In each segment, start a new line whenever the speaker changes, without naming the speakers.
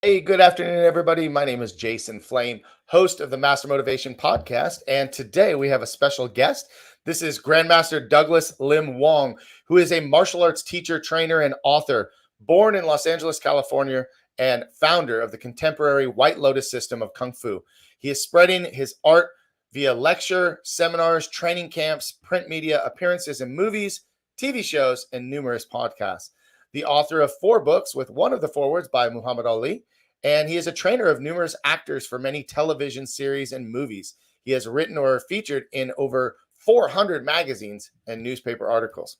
Hey, good afternoon, everybody. My name is Jason Flame, host of the Master Motivation Podcast. And today we have a special guest. This is Grandmaster Douglas Lim Wong, who is a martial arts teacher, trainer, and author, born in Los Angeles, California, and founder of the contemporary White Lotus system of Kung Fu. He is spreading his art via lecture, seminars, training camps, print media, appearances in movies, TV shows, and numerous podcasts. The author of 4 books, with one of the forewords by Muhammad Ali, and he is a trainer of numerous actors for many television series and movies. He has written or featured in over 400 magazines and newspaper articles.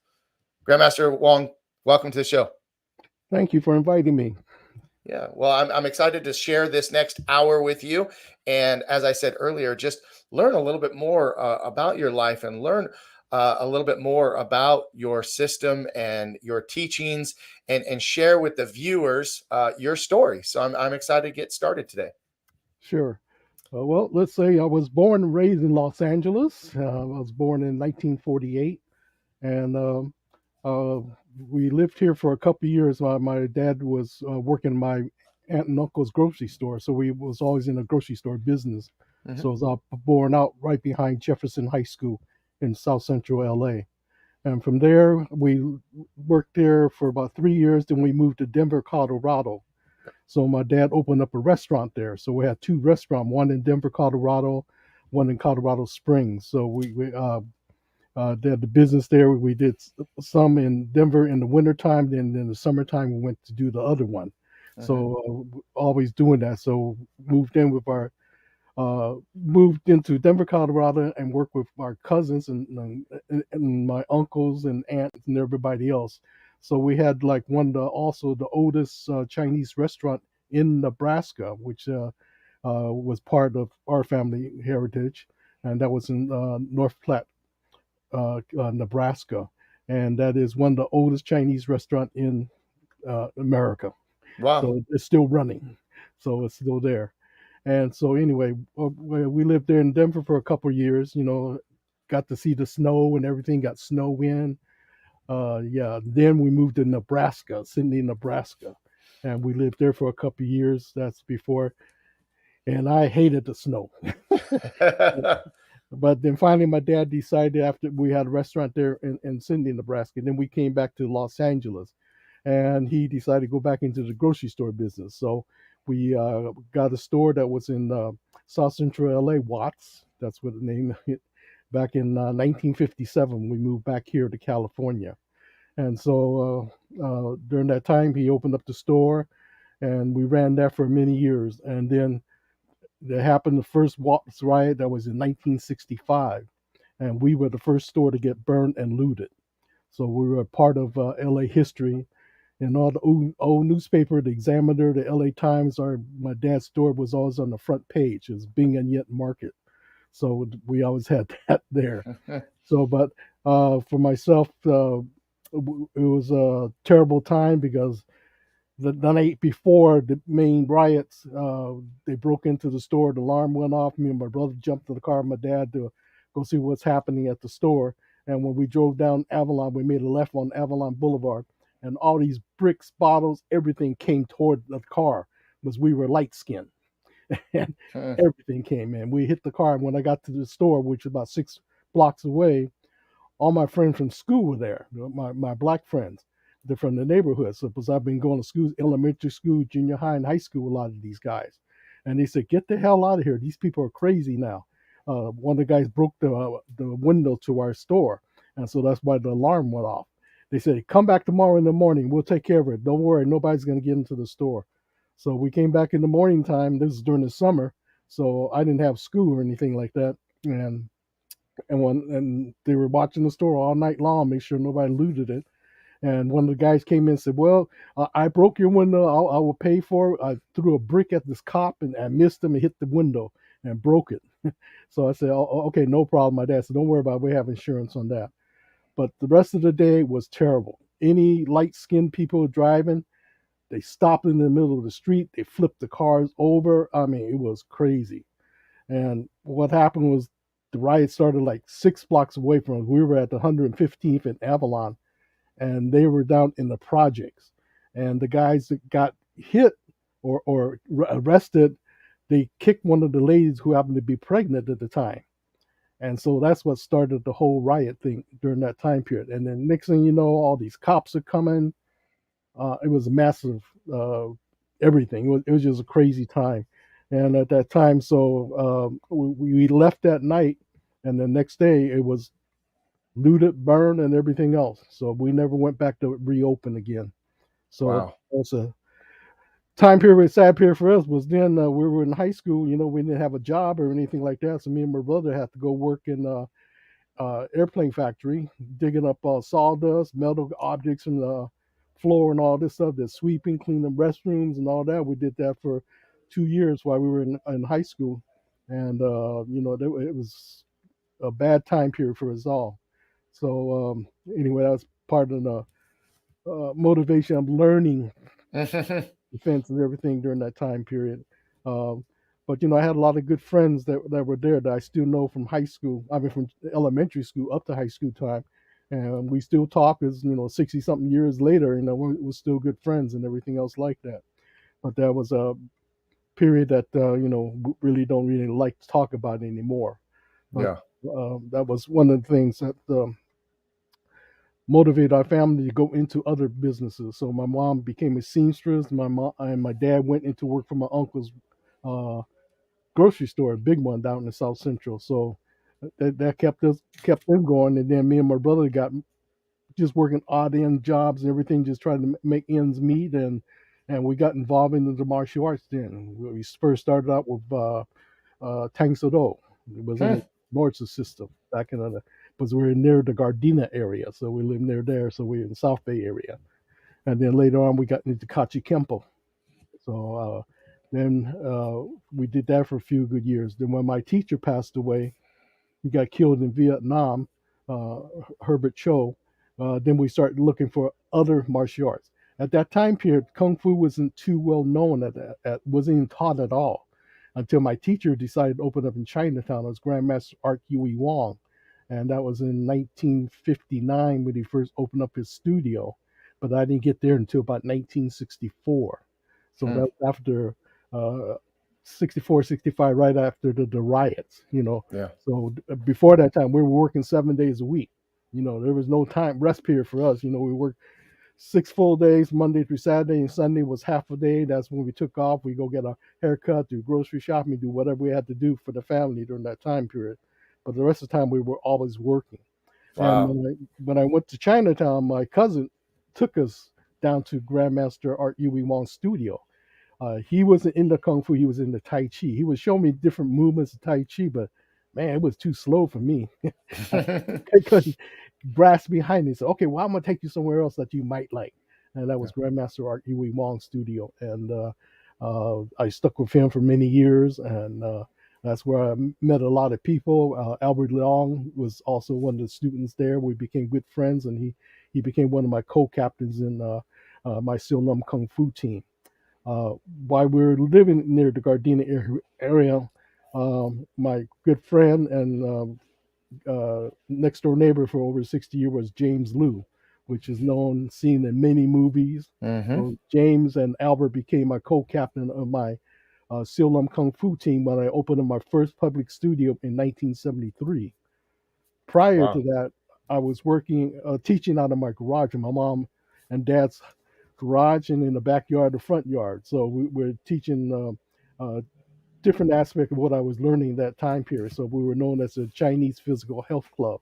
Grandmaster Wong, welcome to the show.
Thank you for inviting me.
Yeah, well, I'm excited to share this next hour with you. And as I said earlier, just learn a little bit more about your life and learn a little bit more about your system and your teachings and share with the viewers your story. So I'm excited to get started today.
Sure. Well, let's say I was born and raised in Los Angeles. I was born in 1948, and we lived here for a couple of years. My dad was working my aunt and uncle's grocery store, so we was always in a grocery store business.
Mhm.
So I was born out right behind Jefferson High School in South Central LA. And from there, we worked there for about 3 years. Then we moved to Denver, Colorado. So my dad opened up a restaurant there. So we had 2 restaurants, one in Denver, Colorado, one in Colorado Springs. So we did the business there. We did some in Denver in the wintertime. Then in the summertime, we went to do the other one. So always doing that. So moved into Denver, Colorado, and worked with our cousins and my uncles and aunts and everybody else. So we had like also the oldest Chinese restaurant in Nebraska, which was part of our family heritage, and that was in North Platte, Nebraska, and that is one of the oldest Chinese restaurant in America.
Wow.
So it's still running, so it's still there. And so anyway, we lived there in Denver for a couple of years. Got to see the snow and everything. Got snow in. Yeah. Then we moved to Nebraska, Sidney, Nebraska, and we lived there for a couple of years. That's before, and I hated the snow. But then finally, my dad decided after we had a restaurant there in Sidney, Nebraska. Then we came back to Los Angeles, and he decided to go back into the grocery store business. So we got a store that was in South Central LA, Watts. That's what the name. Back in 1957, we moved back here to California, and so during that time, he opened up the store, and we ran that for many years. And then there happened the first Watts riot that was in 1965, and we were the first store to get burned and looted. So we were a part of LA history. And all the old newspaper, the Examiner, the LA Times, my dad's store was always on the front page. It was Bing and Yet Market. So we always had that there. So, but for myself, it was a terrible time because the night before the main riots, they broke into the store. The alarm went off. Me and my brother jumped in the car with my dad to go see what's happening at the store. And when we drove down Avalon, we made a left on Avalon Boulevard. And all these bricks, bottles, everything came toward the car because we were light skinned. And everything came in. We hit the car. And when I got to the store, which was about 6 blocks away, all my friends from school were there, my black friends. They're from the neighborhood. So because I've been going to school, elementary school, junior high, and high school, a lot of these guys. And they said, get the hell out of here. These people are crazy now. One of the guys broke the window to our store. And so that's why the alarm went off. They said, come back tomorrow in the morning. We'll take care of it. Don't worry. Nobody's going to get into the store. So we came back in the morning time. This is during the summer. So I didn't have school or anything like that. And they were watching the store all night long, make sure nobody looted it. And one of the guys came in and said, well, I broke your window. I will pay for it. I threw a brick at this cop and I missed him and hit the window and broke it. So I said, oh, okay, no problem. My dad said, don't worry about it. We have insurance on that. But the rest of the day was terrible. Any light-skinned people driving, they stopped in the middle of the street. They flipped the cars over. I mean, it was crazy. And what happened was the riot started like 6 blocks away from us. We were at the 115th in Avalon, and they were down in the projects. And the guys that got hit or arrested, they kicked one of the ladies who happened to be pregnant at the time. And so that's what started the whole riot thing during that time period. And then next thing you know, all these cops are coming. It was a massive everything. It was just a crazy time. And at that time, so we left that night, and the next day it was looted, burned, and everything else. So we never went back to reopen again. So
Wow.
it's a time period, sad period for us was then we were in high school. We didn't have a job or anything like that. So me and my brother had to go work in airplane factory, digging up sawdust, metal objects from the floor and all this stuff. That's sweeping, cleaning restrooms and all that. We did that for 2 years while we were in high school, and it was a bad time period for us all. So anyway, that was part of the motivation of learning defense and everything during that time period. Um, but I had a lot of good friends that were there that I still know from high school. I mean, from elementary school up to high school time, and we still talk as 60 something years later. We're still good friends and everything else like that. But that was a period that really don't really like to talk about anymore. But
Yeah.
that was one of the things that motivate our family to go into other businesses. So my mom became a seamstress. My mom and my dad went into work for my uncle's uh, grocery store, a big one down in the South Central. So that kept them going. And then me and my brother got just working odd end jobs and everything, just trying to make ends meet. And we got involved in the martial arts. Then we first started out with Tang Soo. It was in
Hmm.
the North system back in the, because we're near the Gardena area, so we live near there. So we're in the South Bay area, and then later on we got into Kachi Kempo. So then we did that for a few good years. Then when my teacher passed away, he got killed in Vietnam, uh, Herbert Cho. Then we started looking for other martial arts. At that time period, Kung Fu wasn't too well known wasn't even taught at all until my teacher decided to open up in Chinatown. It was Grandmaster Lim Wong, and that was in 1959 when he first opened up his studio. But I didn't get there until about 1964. So
Hmm.
that was after uh, 64, 65, right after the riots.
Yeah.
So before that time, we were working 7 days a week. There was no time rest period for us. We worked 6 full days, Monday through Saturday, and Sunday was half a day. That's when we took off. We go get a haircut, do grocery shopping, do whatever we had to do for the family during that time period. But the rest of the time, we were always working. And
Wow.
when I went to Chinatown, my cousin took us down to Grandmaster Lim Wong's studio. He wasn't in the kung fu; he was in the tai chi. He was showing me different movements of tai chi, but man, it was too slow for me. I couldn't grasp behind it. So, okay, well, I'm gonna take you somewhere else that you might like, and that
Yeah.
was Grandmaster Art Yui Wong's studio, and I stuck with him for many years, and that's where I met a lot of people. Albert Leong was also one of the students there. We became good friends, and he became one of my co-captains in my Silnum Kung Fu team. Uh, while we were living near the Gardena area, my good friend and next door neighbor for over 60 years was James Liu, which is known, seen in many movies.
Hmm.
So James and Albert became my co-captain of my Silum Kung Fu team when I opened up my first public studio in 1973. Prior to
Wow.
that, I was working, teaching out of my garage in my mom and dad's garage and in the backyard, the front yard. So we're teaching different aspect of what I was learning that time period. So we were known as the Chinese Physical Health Club.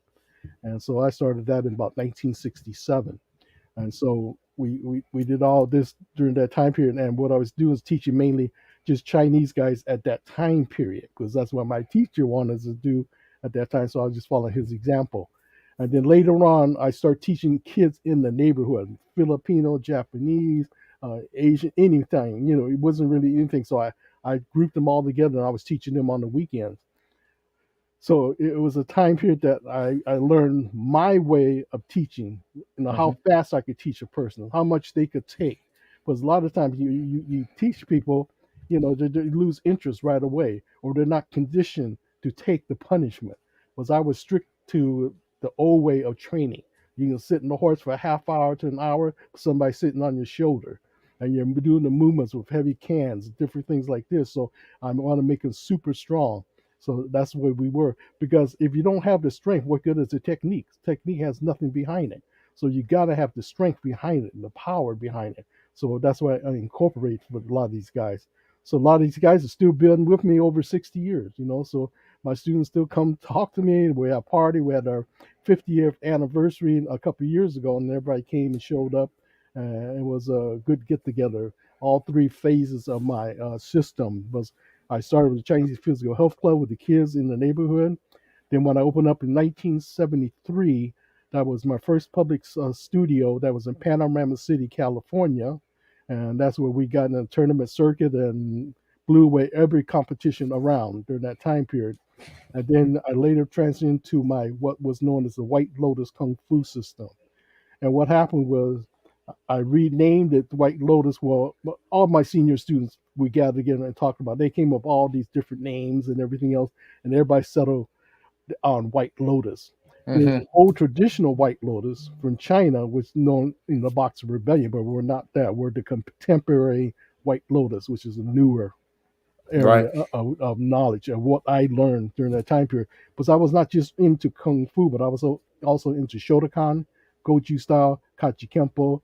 And so I started that in about 1967. And so we did all this during that time period. And what I was doing was teaching mainly just Chinese guys at that time period, because that's what my teacher wanted us to do at that time. So I was just following his example. And then later on, I started teaching kids in the neighborhood, Filipino, Japanese, Asian, anything. It wasn't really anything. So I grouped them all together and I was teaching them on the weekends. So it was a time period that I learned my way of teaching, how
Hmm.
fast I could teach a person, how much they could take. Because a lot of times you teach people, they lose interest right away, or they're not conditioned to take the punishment. Because I was strict to the old way of training. You can sit in the horse for a half hour to an hour, somebody sitting on your shoulder. and you're doing the movements with heavy cans, different things like this. So I want to make them super strong. So that's where we were. Because if you don't have the strength, what good is the technique? Technique has nothing behind it. So you got to have the strength behind it and the power behind it. So that's why I incorporate with a lot of these guys. So a lot of these guys are still building with me over 60 years, So my students still come talk to me. We had a party. We had our 50th anniversary a couple of years ago, and everybody came and showed up. It was a good get together. All three phases of my system was I started with the Chinese Physical Health Club with the kids in the neighborhood. Then when I opened up in 1973, that was my first public studio. That was in Panorama City, California, and that's where we got in the tournament circuit and blew away every competition around during that time period. And then I later transitioned to my what was known as the White Lotus Kung Fu system. And what happened was I renamed it White Lotus. Well, all my senior students we gathered together and talked about. They came up with all these different names and everything else, and everybody settled on White Lotus. There's
Hmm.
an old traditional White Lotus from China, which is known in the Boxer Rebellion, but we're not that. We're the contemporary White Lotus, which is a newer
Right.
area of knowledge of what I learned during that time period. Because I was not just into kung fu, but I was also into Shotokan, Goju style, Kachi Kempo,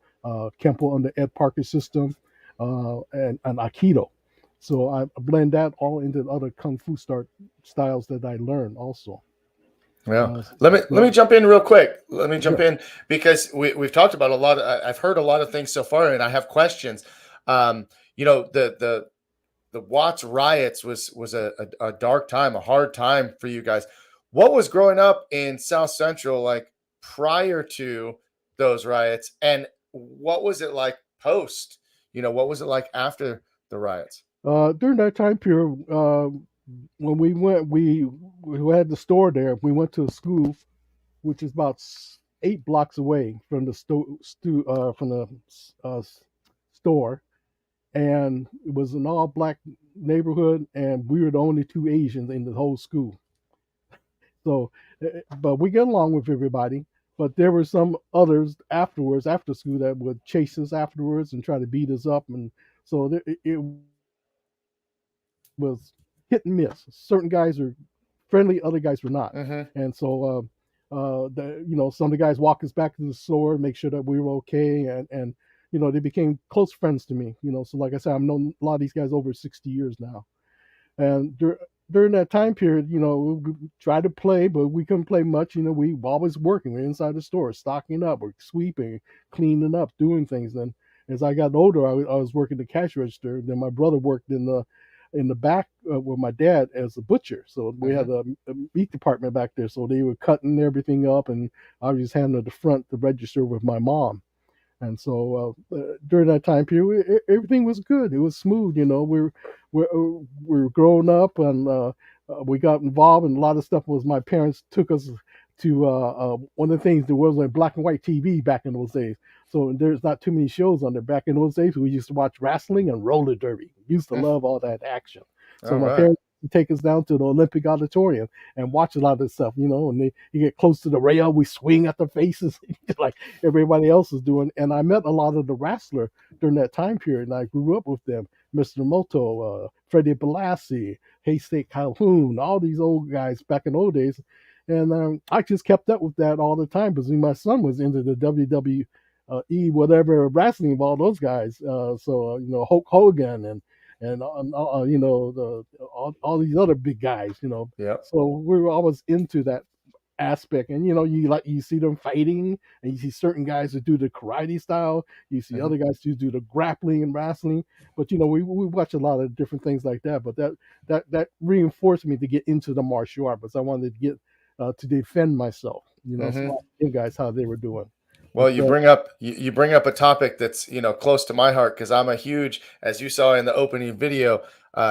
Kempo under Ed Parker system, and Aikido. So I blend that all into the other kung fu styles that I learned also.
Yeah.
Uh,
Let me
so
jump in real quick. Let me jump
sure.
in because we've talked about a lot. I've heard a lot of things so far, and I have questions. The Watts riots was a dark time, a hard time for you guys. What was growing up in South Central like prior to those riots, and what was it like post? What was it like after the riots?
During that time period, when we went, we had the store there. We went to a school which is about 8 blocks away from the uh, store, and it was an all black neighborhood, and we were the only two Asians in the whole school. So, but we get along with everybody. But there were some others afterwards, after school, that would chase us afterwards and try to beat us up, and so it was hit and miss. Certain guys are friendly, other guys were not,
Mm-hmm.
and so some of the guys walk us back to the store, make sure that we were okay, and they became close friends to me. So like I said, I've known a lot of these guys over 60 years now, and during that time period, we tried to play, but we couldn't play much. We were always working. We're inside the store, stocking up, or sweeping, cleaning up, doing things. Then as I got older, I was working the cash register. Then my brother worked in the back with my dad as a butcher. So we
Mm-hmm.
had a meat department back there. So they were cutting everything up, and I was just handling the front, the register with my mom. And so during that time period, everything was good. It was smooth. We're growing up, and we got involved in a lot of stuff. Was my parents took us to one of the things there was like black and white TV back in those days. So there's not too many shows on there. Back in those days, we used to watch wrestling and roller derby. Used to love all that action. So
All
my
right.
parents would take us down to the Olympic Auditorium and watch a lot of this stuff. And you get close to the rail, we swing at their faces like everybody else is doing. And I met a lot of the wrestler during that time period, and I grew up with them. Mr. Moto, Freddie Balassi, Haystake Calhoun, all these old guys back in old days. And I just kept up with that all the time because my son was into the WWE, whatever wrestling of all those guys. Hulk Hogan and all these other big guys.
Yep.
So we were always into that aspect, and you see them fighting, and you see certain guys that do the karate style, you see
Mm-hmm.
other guys who do the grappling and wrestling, but we watch a lot of different things like that, but that reinforced me to get into the martial art because I wanted to get to defend myself, so
Mm-hmm.
I you guys how they were doing.
Well,
But
you bring up a topic that's close to my heart because I'm a huge, as you saw in the opening video,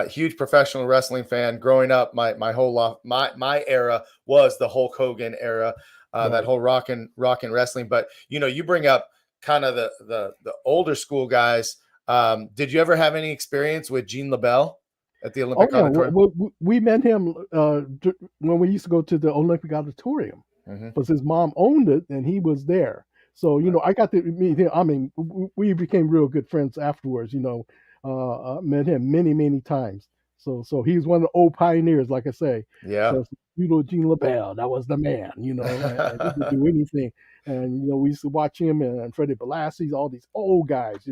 huge professional wrestling fan. Growing up, my whole life, my era was the Hulk Hogan era, that
right.
whole rockin' wrestling. But you bring up kind of the older school guys. Did you ever have any experience with Gene LaBelle at the
Oh
Olympic
yeah,
Auditorium?
we met him when we used to go to the Olympic Auditorium
Hmm.
because his mom owned it and he was there. So
Right.
I got to meet him. I mean, we became real good friends afterwards. Met him many times. So he's one of the old pioneers, like I say.
Yeah.
So Gene LaBelle, that was the man. And he could do anything. And we used to watch him and Freddie Blassie, all these old guys.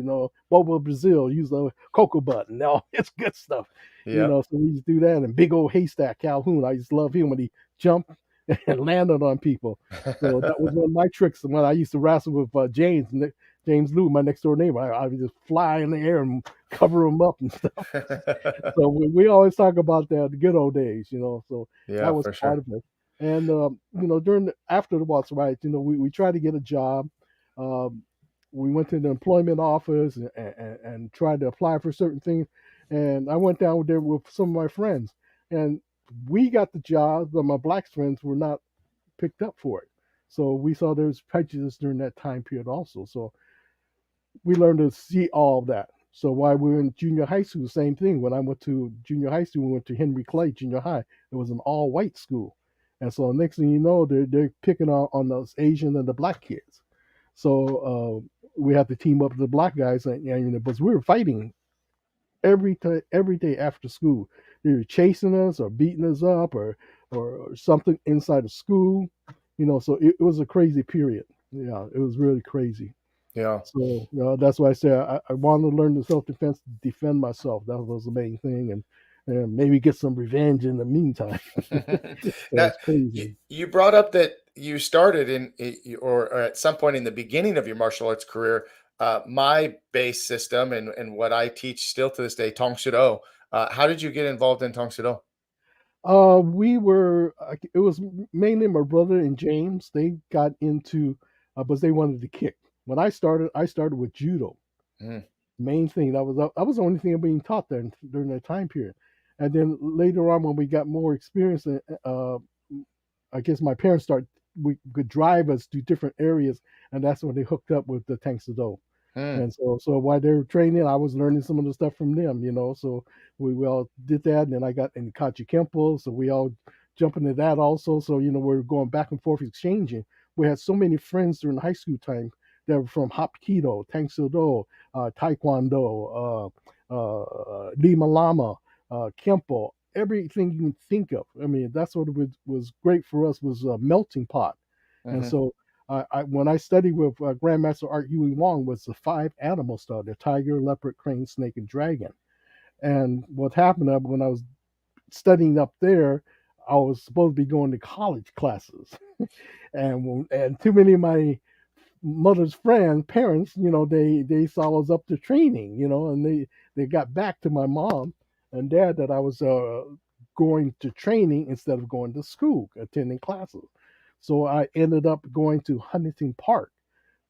Bobo Brazil used the cocoa button, and all this good stuff.
Yeah.
So we used to do that. And Big Old Haystack Calhoun, I used to love him when he jumped and landed on people. So that was one of my tricks when I used to wrestle with James Lou, my next door neighbor. I would just fly in the air and cover him up and stuff. So we always talk about that, the good old days. So
Yeah,
that was
for
part
sure.
of it. And after the waltz rides, we tried to get a job. Um, we went to the employment office and tried to apply for certain things. And I went down there with some of my friends, and we got the job, but my black friends were not picked up for it. So we saw there was prejudice during that time period also. So we learned to see all of that. So while we were in junior high school, same thing. When I went to junior high school, we went to Henry Clay Junior High. It was an all white school. And so next thing you know, they're picking on those Asian and the black kids. So we had to team up with the black guys, but we were fighting every day after school. They were chasing us or beating us up or something inside of school. So it was a crazy period. Yeah, it was really crazy.
Yeah.
So that's why I say I wanted to learn the self defense to defend myself. That was the main thing, and maybe get some revenge in the meantime. So
Now,
it's
you,
crazy.
you brought up that you started or at some point in the beginning of your martial arts career, my base system and what I teach still to this day, Tong Soo Do. How did you get involved in Tong Soo Do?
We were. It was mainly my brother and James. They got into, but they wanted to kick. When I started with judo.
Mm,
Main thing that was the only thing being taught there during that time period. And then later on, when we got more experience, I guess my parents started. We could drive us to different areas, and that's when they hooked up with the Tank Sado.
mm,
And so while they were training, I was learning some of the stuff from them. So we all did that, and then I got in Kachi Kempo, so we all jump into that also. So we're going back and forth exchanging. We had so many friends during high school time that were from Hapkido, Tang Soo Taekwondo, Lima Lama, Kempo, everything you can think of. I mean, that's what was great for us was a melting pot. And
hmm
so when I studied with Grandmaster Art Lim Wong was the five animal style: the tiger, leopard, crane, snake, and dragon. And what happened when I was studying up there, I was supposed to be going to college classes, and too many of my mother's friends, parents, they saw I was up to training, and they got back to my mom and dad that I was going to training instead of going to school, attending classes. So I ended up going to Huntington Park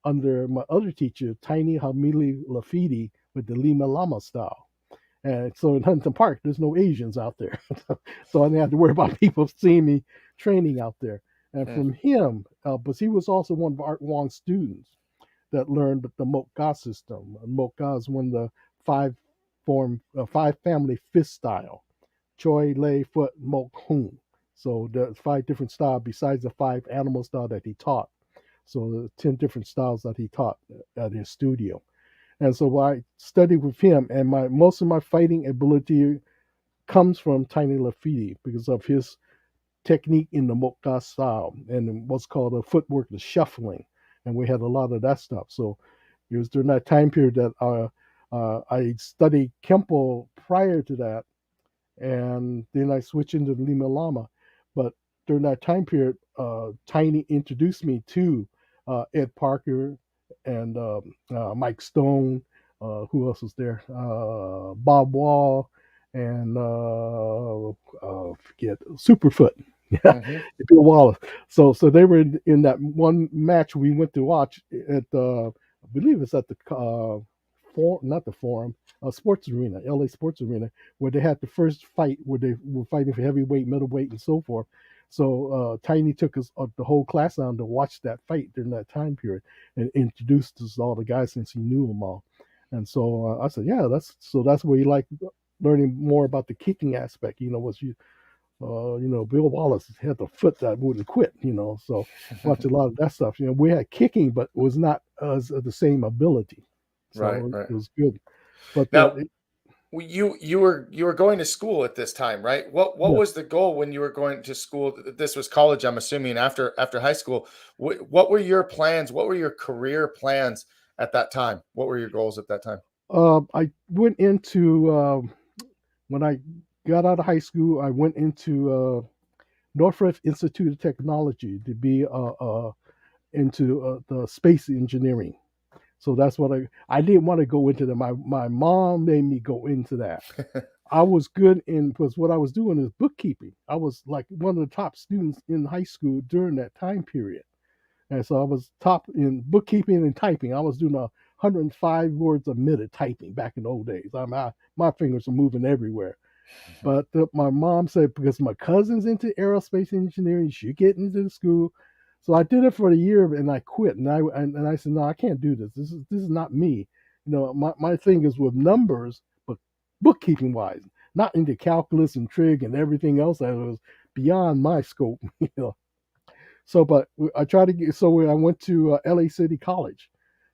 under my other teacher, Tiny Hamili Lafidi, with the Lima Lama style. And so in Huntington Park, there's no Asians out there. So I didn't have to worry about people seeing me training out there. And
mm,
from him, but he was also one of Art Wong's students that learned the Mokka system. Mokka is one of the five family fist style: Choi, Lei, Foot, Mok, Hoon. So there's five different styles besides the five animal style that he taught. So the 10 different styles that he taught at his studio. And so I studied with him, and my most of my fighting ability comes from Tiny Lafiti because of his technique in the Mokka style and what's called a footwork, the shuffling. And we had a lot of that stuff. So it was during that time period that I studied Kempo prior to that, and then I switched into Lima Lama. But during that time period, Tiny introduced me to Ed Parker and Mike Stone. Who else was there? Bob Wall and forget Superfoot. Yeah,
hmm
Bill Wallace. So they were in that one match we went to watch at I believe it's at the not the forum, sports arena, LA Sports Arena, where they had the first fight where they were fighting for heavyweight, middleweight, and so forth. So Tiny took us the whole class down to watch that fight during that time period and introduced us to all the guys since he knew them all. And so I said, yeah, that's where you like learning more about the kicking aspect. Was you Bill Wallace had the foot that wouldn't quit. So watch a lot of that stuff. We had kicking, but it was not as the same ability.
Right,
So
right.
it was good. But
Now, you were going to school at this time, right? What
yes.
was the goal when you were going to school? This was college, I'm assuming, after high school. What were your plans? What were your career plans at that time? What were your goals at that time?
I went into when I got out of high school. I went into Northwest Institute of Technology to be into the space engineering. So that's what I didn't want to go into that. My mom made me go into that. I was good in because what I was doing is bookkeeping. I was like one of the top students in high school during that time period. And so I was top in bookkeeping and typing. I was doing 105 words a minute typing back in the old days. My fingers are moving everywhere. But my mom said because my cousin's into aerospace engineering, you should get into the school. So I did it for a year and I quit. And I said, no, I can't do this. This is not me. My thing is with numbers, but bookkeeping wise, not into calculus and trig and everything else that was beyond my scope. So, but I tried to get. So I went to LA City College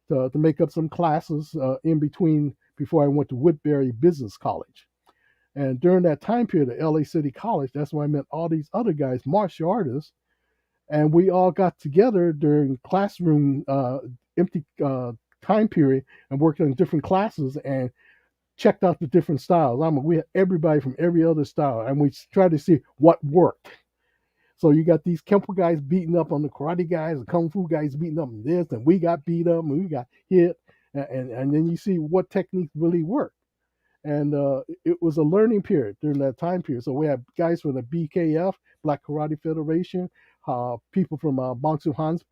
to make up some classes in between before I went to Woodbury Business College. And during that time period at LA City College, that's where I met all these other guys, martial artists, and we all got together during classroom empty time period and worked on different classes and checked out the different styles. We had everybody from every other style, and we tried to see what worked. So you got these Kempo guys beating up on the karate guys, the kung fu guys beating up on this, and we got beat up and we got hit, and then you see what techniques really work. And it was a learning period during that time period. So we had guys from the BKF, Black Karate Federation, people from Bang Soo Han's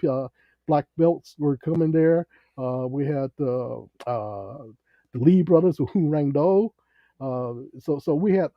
black belts were coming there. We had the Lee brothers with Hu Rang Do. So we had,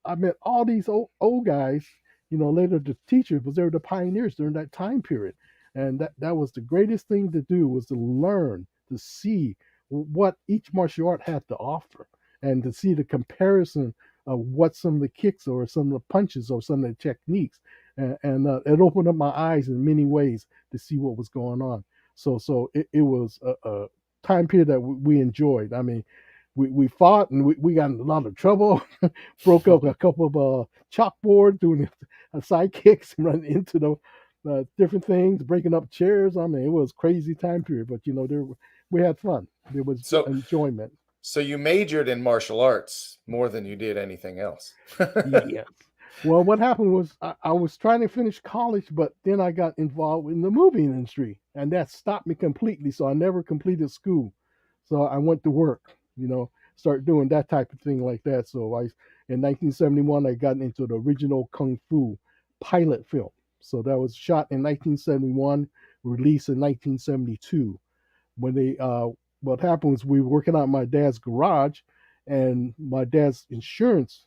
I met all these old guys, later the teachers, because they were the pioneers during that time period. And that was the greatest thing to do, was to learn, to see what each martial art had to offer and to see the comparison of what some of the kicks or some of the punches or some of the techniques. And it opened up my eyes in many ways to see what was going on. So it was a time period that we enjoyed. I mean, we fought and we got in a lot of trouble, broke up a couple of chalkboards doing side kicks and running into the different things, breaking up chairs. I mean, it was crazy time period, but we had fun. There was
So
enjoyment.
so you majored in martial arts more than you did anything else.
Yes. Well, what happened was I was trying to finish college, but then I got involved in the movie industry, and that stopped me completely. So I never completed school. So I went to work, start doing that type of thing like that. So in 1971, I got into the original Kung Fu pilot film. So that was shot in 1971, released in 1972. When what happened was we were working out in my dad's garage, and my dad's insurance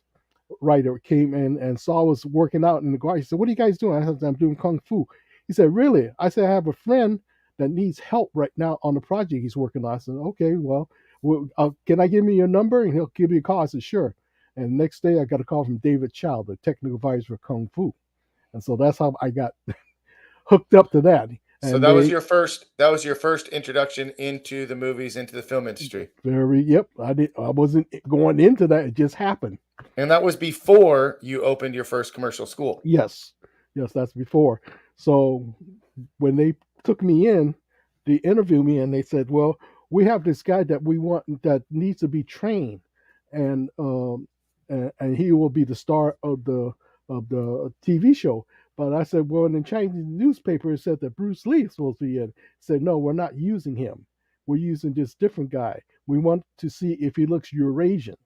writer came in and saw us working out in the garage. He said, "What are you guys doing?" I said, "I'm doing kung fu." He said, "Really?" I said, "I have a friend that needs help right now on the project he's working on." I said, "Okay, well, can I give me your number?" And he'll give you a call. I said, "Sure." And the next day I got a call from David Chow, the technical advisor for Kung Fu. And so that's how I got hooked up to that.
So
And
that was your first introduction into the movies, into the film industry.
yep, I wasn't going into that. It just happened.
And that was before you opened your first commercial school.
Yes, yes, that's before. So when they took me in, they interviewed me and they said, "Well, we have this guy that we want that needs to be trained, and and he will be the star of the TV show." But I said, "Well, in the Chinese newspaper, it said that Bruce Lee is supposed to be in." Said, "No, we're not using him. We're using this different guy. We want to see if he looks Eurasian."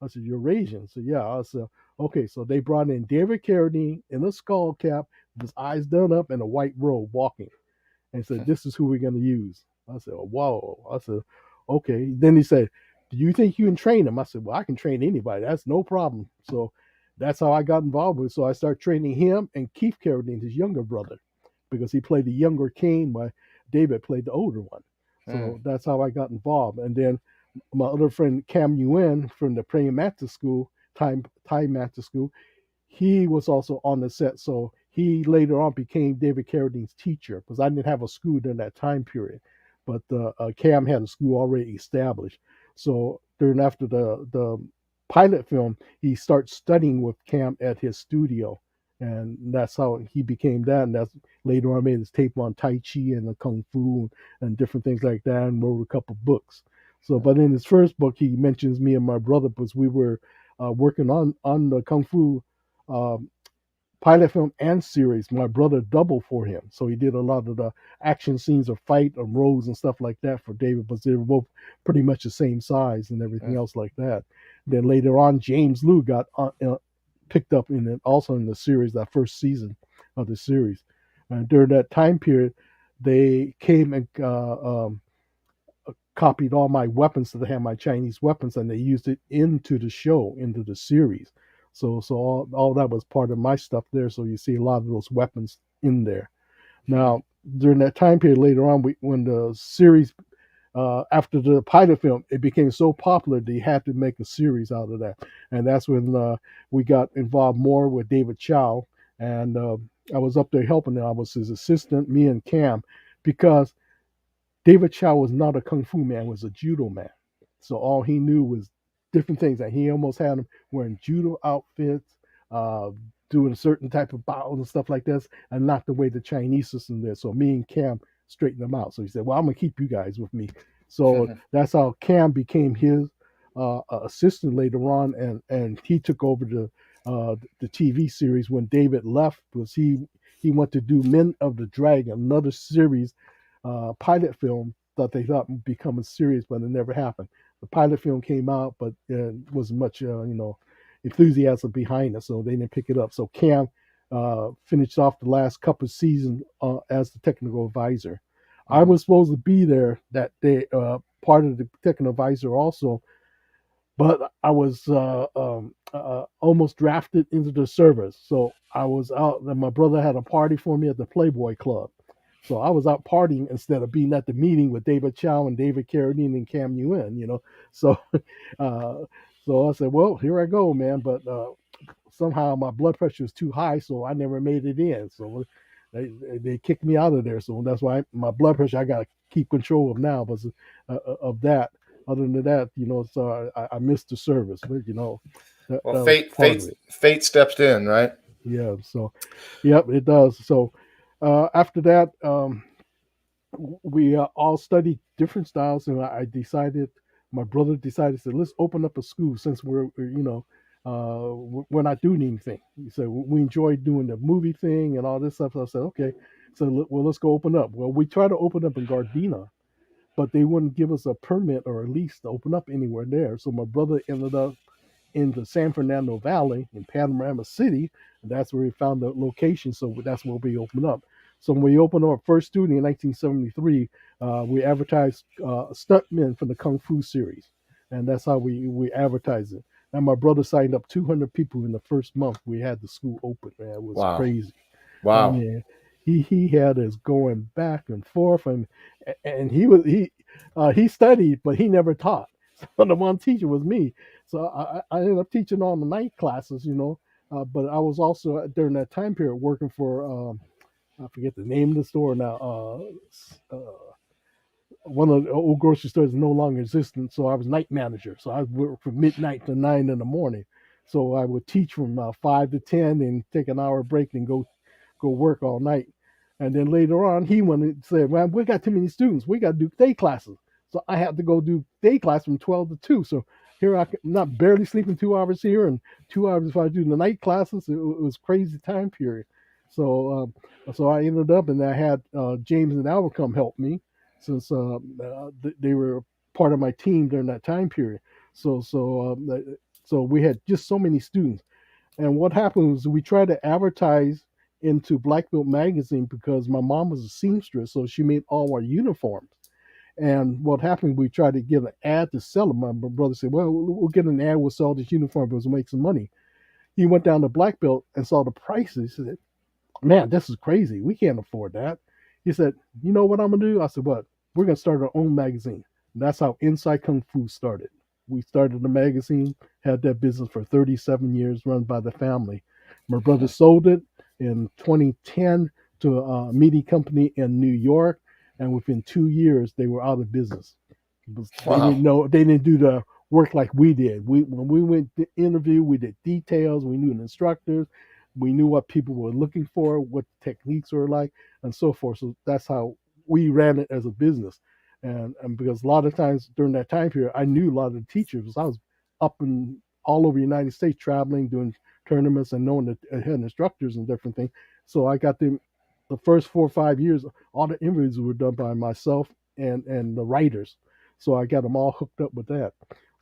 I said, "Eurasian?" So yeah, I said, "Okay." So they brought in David Carradine in a skull cap, with his eyes done up, and a white robe, walking, and said, "This is who we're going to use." I said, "Oh, whoa." I said, "Okay." Then he said, "Do you think you can train him?" I said, "Well, I can train anybody. That's no problem." So that's how I got involved with it. So I started training him and Keith Carradine, his younger brother, because he played the younger Kane, while David played the older one. So that's how I got involved. And then my other friend Cam Yuen from the Praying Master School, Thai Master School, he was also on the set. So he later on became David Carradine's teacher because I didn't have a school during that time period, but Cam had a school already established. So during after the pilot film, he starts studying with Cam at his studio, and that's how he became that. And that's later on made his tape on Tai Chi and the Kung Fu and different things like that, and wrote a couple books. So, but in his first book, he mentions me and my brother because we were working on the Kung Fu um, pilot film and series. My brother doubled for him, so he did a lot of the action scenes of fight and roles and stuff like that for David. But they were both pretty much the same size and everything else like that. Then later on, James Liu got picked up in it, also in the series, that first season of the series. And during that time period, they came and copied all my weapons that I had, my Chinese weapons, and they used it into the show, into the series. So all that was part of my stuff there. So you see a lot of those weapons in there. Now, during that time period later on, when the series, after the pilot film, it became so popular they had to make a series out of that. And that's when we got involved more with David Chow. And I was up there helping him. I was his assistant, me and Cam, because David Chow was not a kung fu man, was a judo man. So all he knew was different things. And he almost had him wearing judo outfits, uh, doing a certain type of bows and stuff like this, and not the way the Chinese system did. So me and Cam straightened them out. So he said, well, I'm going to keep you guys with me. So that's how Cam became his assistant later on. And he took over the TV series when David left, because he went to do Men of the Dragon, another series pilot film that they thought would become a series, but it never happened. The pilot film came out, but wasn't much, enthusiasm behind it, so they didn't pick it up. So Cam finished off the last couple of seasons as the technical advisor. I was supposed to be there that day, part of the technical advisor also, but I was almost drafted into the service. So I was out, and my brother had a party for me at the Playboy Club. So I was out partying instead of being at the meeting with David Chow and David Carradine and Cam Yuen. So so I said, well, here I go, man. But somehow my blood pressure was too high, so I never made it in. So they kicked me out of there. So that's why my blood pressure I got to keep control of now, but of that. Other than that, so I missed the service. But,
well, fate stepped in, right?
Yeah. So, yep, it does. So after that, we all studied different styles, and my brother decided, said, let's open up a school since we're not doing anything. He said, we enjoy doing the movie thing and all this stuff. So I said, okay. So, well, let's go open up. Well, we tried to open up in Gardena, but they wouldn't give us a permit or a lease to open up anywhere there. So my brother ended up in the San Fernando Valley in Panorama City, and that's where we found the location. So that's where we opened up. So when we opened our first studio in 1973, we advertised stuntmen for the Kung Fu series, and that's how we advertised it. And my brother signed up 200 people in the first month we had the school open. Man, it was crazy.
Wow.
I mean, he had us going back and forth, and he studied, but he never taught. So the one teacher was me. So I ended up teaching all the night classes, but I was also during that time period working for I forget the name of the store now. One of the old grocery stores is no longer existent, so I was night manager. So I worked from midnight to 9 in the morning. So I would teach from 5 to 10 and take an hour break and go work all night. And then later on, he went and said, well, we got too many students. We got to do day classes. So I had to go do day class from 12 to 2. So here I'm not barely sleeping 2 hours here and 2 hours if I do the night classes. It was crazy time period. So I ended up, and I had James and Albert come help me since they were part of my team during that time period. So we had just so many students. And what happened was we tried to advertise into Black Belt magazine because my mom was a seamstress, so she made all our uniforms. And what happened, we tried to get an ad to sell them. My brother said, well, we'll get an ad, we'll sell this uniform, but we'll make some money. He went down to Black Belt and saw the prices. He said, man, this is crazy. We can't afford that. He said, you know what I'm going to do? I said, what? We're going to start our own magazine. And that's how Inside Kung Fu started. We started the magazine, had that business for 37 years, run by the family. My brother sold it in 2010 to a media company in New York, and within 2 years they were out of business. They
Wow.
didn't know, they didn't do the work like we did. When we went to interview, we did details. We knew the instructors, we knew what people were looking for, what techniques were like, and so forth. So that's how we ran it as a business. And because a lot of times during that time period, I knew a lot of the teachers. I was up and all over the United States traveling, doing tournaments, and knowing that I had instructors and different things. So I got them the first 4 or 5 years. All the interviews were done by myself and the writers. So I got them all hooked up with that.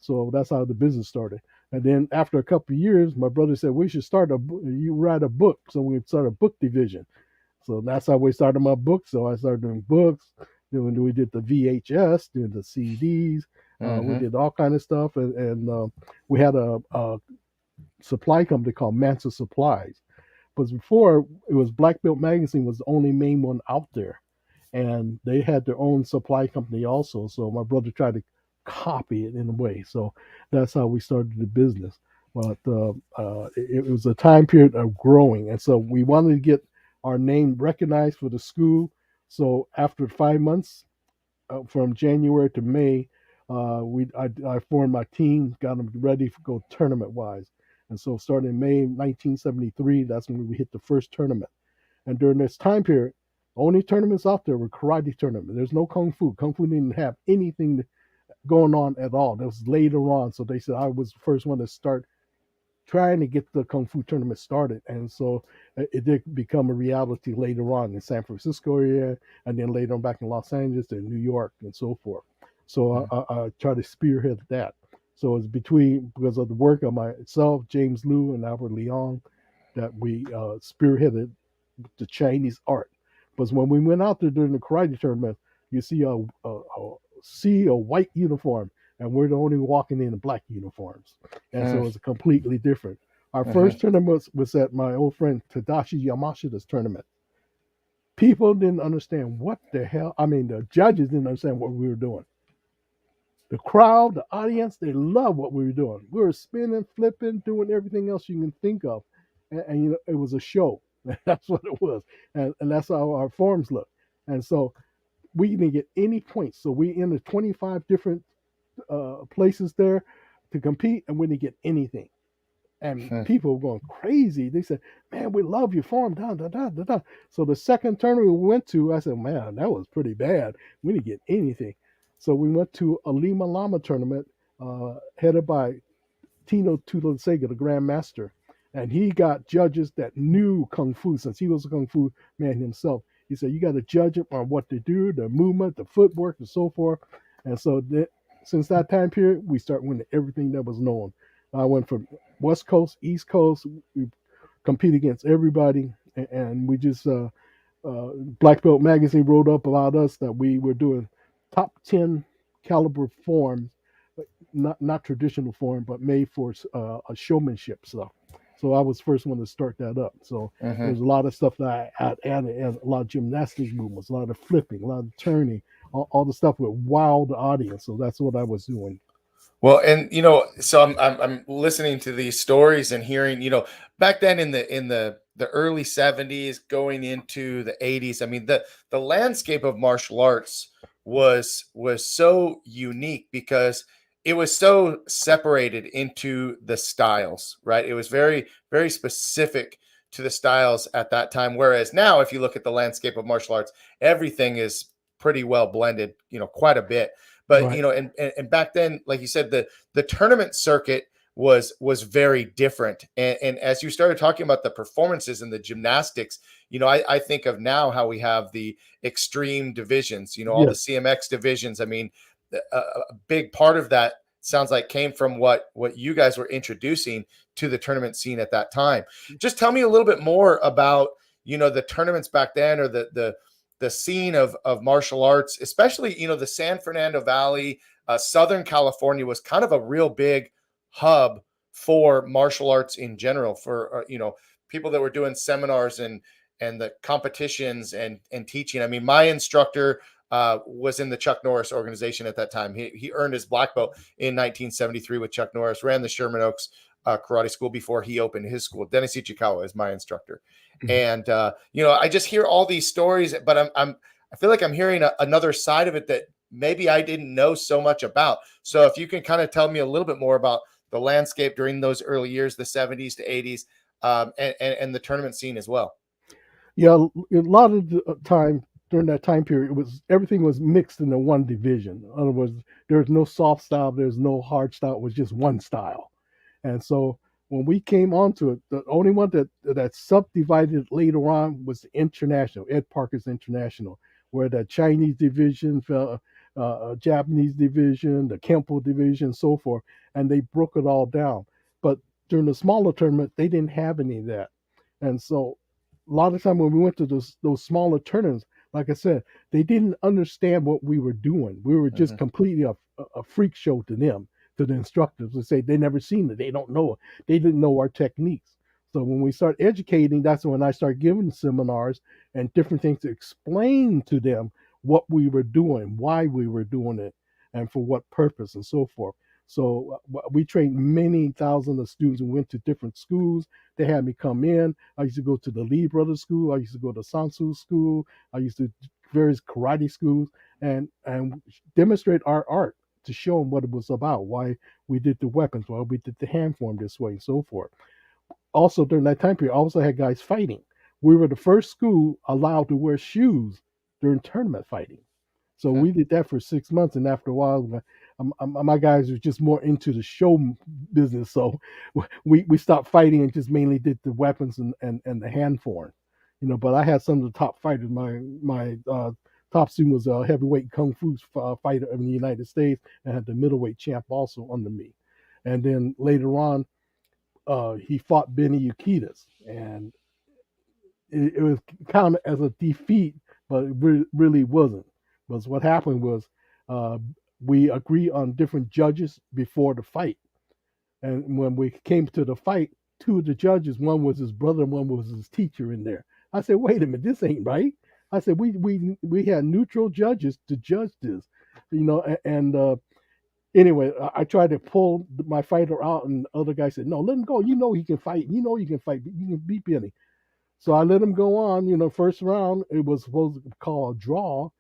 So that's how the business started. And then after a couple of years, my brother said we should start you write a book. So we started a book division. So that's how we started my book. So I started doing books. Then we did the VHS, did the CDs. We
Mm-hmm.
did all kind of stuff, and we had a supply company called Mansa Supplies. But before it was Black Belt Magazine was the only main one out there, and they had their own supply company also. So my brother tried to copy it in a way. So that's how we started the business. But it was a time period of growing, and so we wanted to get our name recognized for the school. So after 5 months, from January to May, I formed my team, got them ready to go tournament wise. And so starting in May 1973, that's when we hit the first tournament. And during this time period, only tournaments out there were karate tournaments. There's no kung fu. Kung fu didn't have anything going on at all. That was later on. So they said I was the first one to start trying to get the kung fu tournament started, and so it did become a reality later on in San Francisco area, and then later on back in Los Angeles and New York and so forth. So I try to spearhead that. So it's between because of the work of myself, James Liu, and Albert Leong that we spearheaded the Chinese art. But when we went out there during the karate tournament, you see a white uniform, and we're the only walking in black uniforms, and so it's completely different. Our
Mm-hmm.
first tournament was at my old friend Tadashi Yamashita's tournament. People didn't understand what the hell. I mean, the judges didn't understand what we were doing. The crowd, the audience, they loved what we were doing. We were spinning, flipping, doing everything else you can think of, and you know, it was a show. That's what it was, and that's how our forms looked. And so we didn't get any points. So we entered 25 different places there to compete, and we didn't get anything. And people were going crazy. They said, "Man, we love your form." Da, da, da, da, da. So the second tournament we went to, I said, "Man, that was pretty bad. We didn't get anything." So we went to a Lima Lama tournament headed by Tino Tulasega, the Grandmaster, and he got judges that knew kung fu since he was a kung fu man himself. He said you got to judge it on what they do, the movement, the footwork, and so forth. And so since that time period, we start winning everything that was known. I went from West Coast, East Coast, we compete against everybody, and we just Black Belt Magazine wrote up about us that we were doing top 10 caliber forms, not traditional form, but made for a showmanship stuff. So I was the first one to start that up. So
Mm-hmm.
there's a lot of stuff that I added, a lot of gymnastics movements, a lot of flipping, a lot of turning, all the stuff with wow the audience. So that's what I was doing.
Well, and so I'm listening to these stories and hearing, back then in the early 70s going into the 80s. I mean, the landscape of martial arts was so unique because it was so separated into the styles, right? It was very, very specific to the styles at that time. Whereas now, if you look at the landscape of martial arts, everything is pretty well blended, quite a bit. But
Right.
and back then, like you said, the tournament circuit was very different. And as you started talking about the performances and the gymnastics, I think of now how we have the extreme divisions, all the
Yes.
CMX divisions. I mean, a big part of that sounds like came from what you guys were introducing to the tournament scene at that time. Just tell me a little bit more about the tournaments back then, or the scene of martial arts, especially, the San Fernando Valley, Southern California was kind of a real big hub for martial arts in general, for, people that were doing seminars and the competitions and teaching. I mean, my instructor was in the Chuck Norris organization at that time. He earned his black belt in 1973 with Chuck Norris, ran the Sherman Oaks karate school before he opened his school. Dennis Ichikawa is my instructor. And, I just hear all these stories, but I feel like I'm hearing another side of it that maybe I didn't know so much about. So if you can kind of tell me a little bit more about the landscape during those early years, the 70s to 80s, and the tournament scene as well.
Yeah, a lot of the time during that time period, everything was mixed into one division. In other words, there's no soft style, there's no hard style. It was just one style. And so when we came onto it, the only one that subdivided later on was the International, Ed Parker's International, where the Chinese division, Japanese division, the Kempo division, so forth, and they broke it all down. But during the smaller tournament, they didn't have any of that. And so a lot of time when we went to those smaller tournaments, like I said, they didn't understand what we were doing. We were just completely a freak show to them, to the instructors. They say they never seen it, they don't know it, they didn't know our techniques. So when we start educating, that's when I start giving seminars and different things to explain to them what we were doing, why we were doing it, and for what purpose, and so forth. So we trained many thousands of students who went to different schools. They had me come in. I used to go to the Lee Brothers School. I used to go to Sansu School. I used to various karate schools and demonstrate our art to show them what it was about, why we did the weapons, why we did the hand form this way, and so forth. Also, during that time period, I also had guys fighting. We were the first school allowed to wear shoes during tournament fighting. So we did that for 6 months, and after a while, my guys were just more into the show business. So we stopped fighting and just mainly did the weapons and the hand form, But I had some of the top fighters. My top student was a heavyweight kung fu fighter in the United States, and had the middleweight champ also under me. And then later on, he fought Benny Ukitas, and it was counted as a defeat, but it really wasn't. Because what happened was we agreed on different judges before the fight. And when we came to the fight, two of the judges, one was his brother and one was his teacher in there. I said, wait a minute, this ain't right. I said, we had neutral judges to judge this, and anyway, I tried to pull my fighter out, and the other guy said, no, let him go. You know he can fight. You know he can fight. You can beat Benny. So I let him go on. First round, it was supposed to call a draw.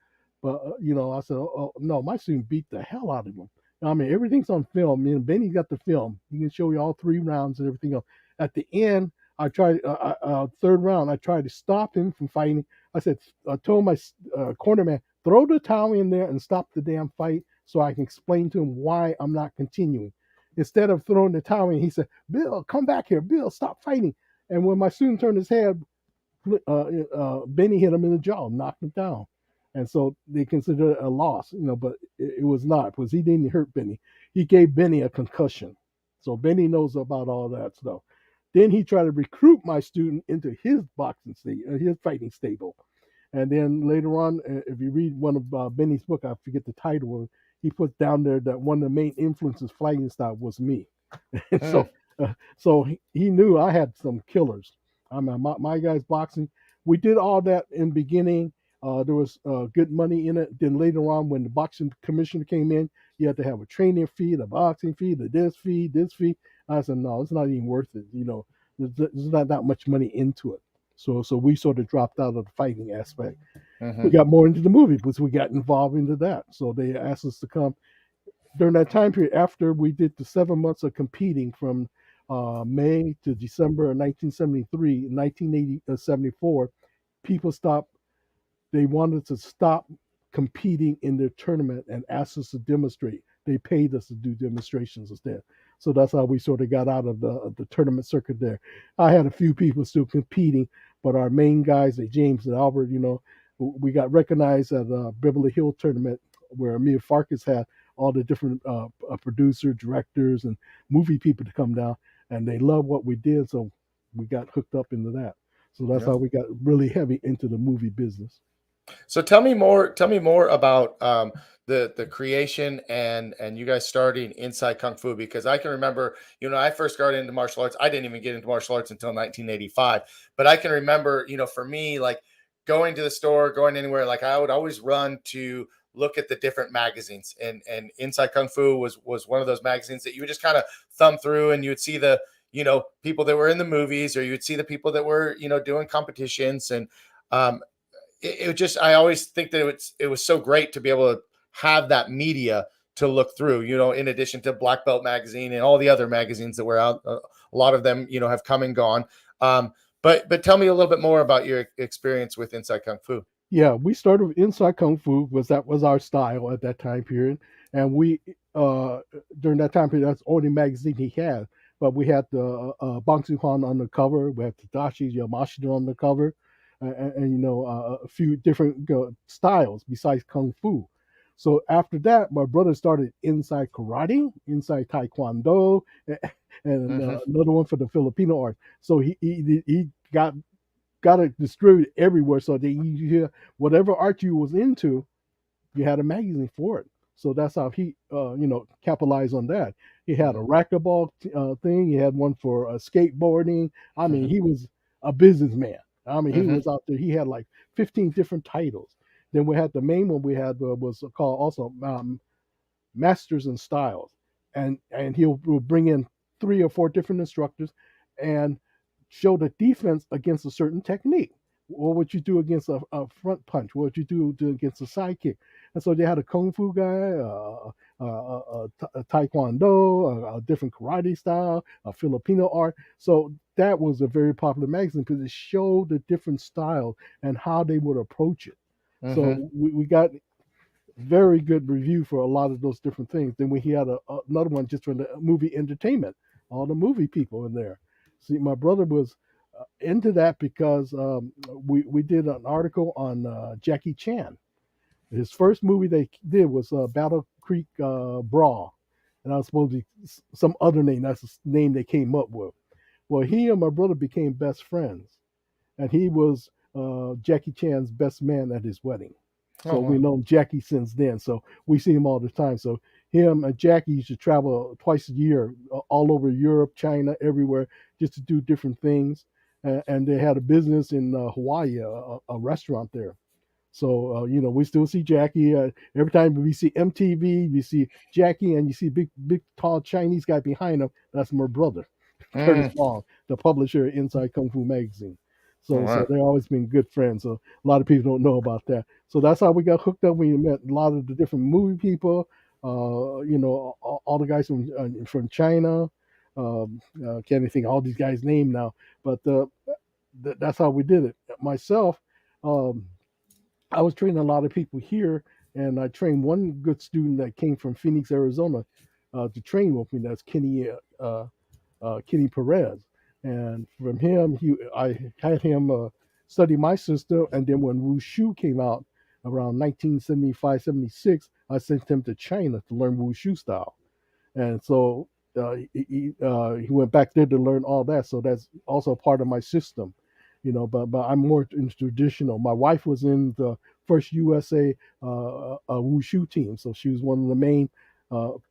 But, I said, oh, no, my student beat the hell out of him. I mean, everything's on film. Benny got the film. He can show you all 3 rounds and everything else. At the end, I tried, third round, I tried to stop him from fighting. I told my cornerman, throw the towel in there and stop the damn fight so I can explain to him why I'm not continuing. Instead of throwing the towel in, he said, Bill, come back here. Bill, stop fighting. And when my student turned his head, Benny hit him in the jaw, knocked him down. And so they considered it a loss, but it was not, because he didn't hurt Benny. He gave Benny a concussion. So Benny knows about all that stuff. Then he tried to recruit my student into his his fighting stable. And then later on, if you read one of Benny's book, I forget the title, he puts down there that one of the main influences fighting style was me. So he knew I had some killers. I mean, my guys boxing. We did all that in the beginning. There was good money in it. Then later on, when the boxing commissioner came in, you had to have a training fee, the boxing fee, this fee. I said, no, it's not even worth it. There's not that much money into it. So we sort of dropped out of the fighting aspect. We got more into the movie because we got involved into that. So they asked us to come during that time period after we did the 7 months of competing from May to December of 1973. In 1974, people stopped. They wanted to stop competing in their tournament and asked us to demonstrate. They paid us to do demonstrations instead. So that's how we sort of got out of the tournament circuit there. I had a few people still competing, but our main guys, like James and Albert, we got recognized at the Beverly Hill tournament where Mia Farkas had all the different producers, directors, and movie people to come down, and they loved what we did, so we got hooked up into that. So that's how we got really heavy into the movie business.
So tell me more about the creation and you guys starting Inside Kung Fu, because I can remember, I first got into martial arts. I didn't even get into martial arts until 1985, but I can remember, for me, like going to the store, going anywhere, like I would always run to look at the different magazines, and Inside Kung Fu was one of those magazines that you would just kind of thumb through, and you would see the people that were in the movies, or you would see the people that were, doing competitions. And um, it just, I always think that it was so great to be able to have that media to look through, in addition to Black Belt magazine and all the other magazines that were out. A lot of them, have come and gone. But tell me a little bit more about your experience with Inside Kung Fu.
Yeah, we started with Inside Kung Fu, was that was our style at that time period, and we uh during that time period that's the only magazine he had. But we had the Bang Han on the cover, we had Tadashi Yamashita on the cover, and a few different styles besides Kung Fu. So after that, my brother started Inside Karate, Inside Taekwondo, and
Hmm.
another one for the Filipino art. So he got it distributed everywhere so that you hear whatever art you was into, you had a magazine for it. So that's how he, capitalized on that. He had a
Hmm.
racquetball thing. He had one for skateboarding. I mean,
Hmm.
he was a businessman. I mean, he
Hmm.
was out there. He had like 15 different titles. Then we had the main one we had was called also Masters and Styles, and will bring in 3 or 4 different instructors and show the defense against a certain technique. What would you do against a front punch? What would you do against a side kick? And so they had a kung fu guy, a taekwondo, a different karate style, a Filipino art. So that was a very popular magazine because it showed the different styles and how they would approach it.
Hmm.
So we got very good review for a lot of those different things. Then we had another one just for the movie entertainment, all the movie people in there. See, my brother was into that because we did an article on Jackie Chan. His first movie they did was Battle Creek Brawl, and I was supposed to be some other name. That's the name they came up with. Well, he and my brother became best friends, and he was Jackie Chan's best man at his wedding.
Oh,
So we
wow.
know Jackie since then. So we see him all the time. So him and Jackie used to travel twice a year, all over Europe, China, everywhere, just to do different things. And they had a business in Hawaii, a restaurant there. So we still see Jackie every time we see MTV. We see Jackie, and you see big, tall Chinese guy behind him. That's my brother, Curtis
Mm.
Long, the publisher of Inside Kung Fu magazine.
All
So
right.
they've always been good friends. So a lot of people don't know about that. So that's how we got hooked up. We met a lot of the different movie people. All the guys from China. Can't even think of all these guys' name now, but that's how we did it. Myself, um, I was training a lot of people here, and I trained one good student that came from Phoenix, Arizona, to train with me. That's Kenny Perez, and from him, I had him study my system, and then when Wushu came out around 1975, 76, I sent him to China to learn Wushu style, and so he went back there to learn all that. So that's also part of my system, But I'm more in traditional. My wife was in the first USA wushu team, so she was one of the main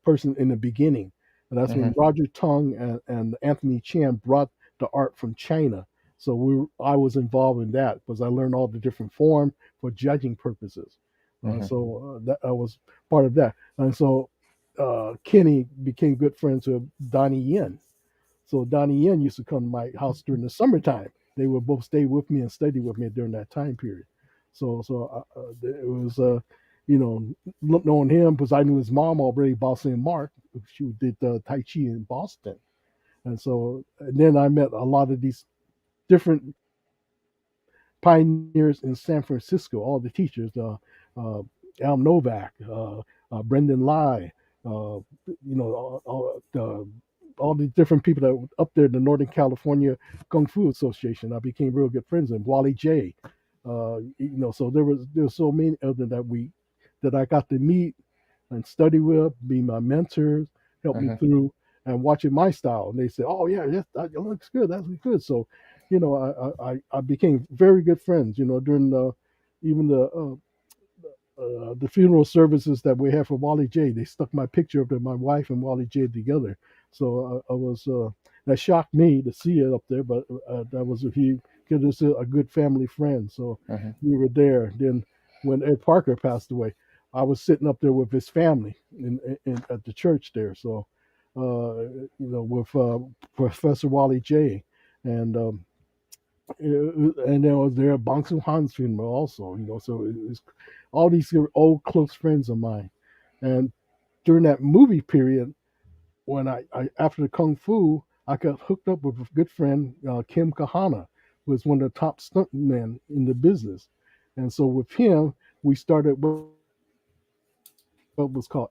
person in the beginning. And that's when
Hmm.
Roger Tong and Anthony Chan brought the art from China. So I was involved in that because I learned all the different form for judging purposes.
Hmm.
So that I was part of that. And so Kenny became good friends with Donnie Yen. So Donnie Yen used to come to my house during the summertime. They would both stay with me and study with me during that time period. It was, knowing him because I knew his mom already, Boston Mark. She did Tai Chi in Boston. And then I met a lot of these different pioneers in San Francisco, all the teachers, uh, Al Novak, Brendan Lai, all the different people that were up there in the Northern California Kung Fu Association. I became real good friends with Wally J. So there was so many of them that I got to meet and study with, be my mentors, help me
Hmm.
through, and watching my style. And they said, "Oh yeah, that looks good. That looks good." So, I became very good friends. During even the funeral services that we had for Wally J. They stuck my picture of my wife and Wally J together. So I was that shocked me to see it up there, but that was he because it's a good family friend. So
Hmm.
we were there. Then when Ed Parker passed away, I was sitting up there with his family in at the church there. So with Professor Wally J. And and there was there Bong Soon Han's funeral also, so it's all these old close friends of mine. And during that movie period, when I after the Kung Fu, I got hooked up with a good friend, Kim Kahana, who was one of the top stuntmen in the business. And so with him, we started what was called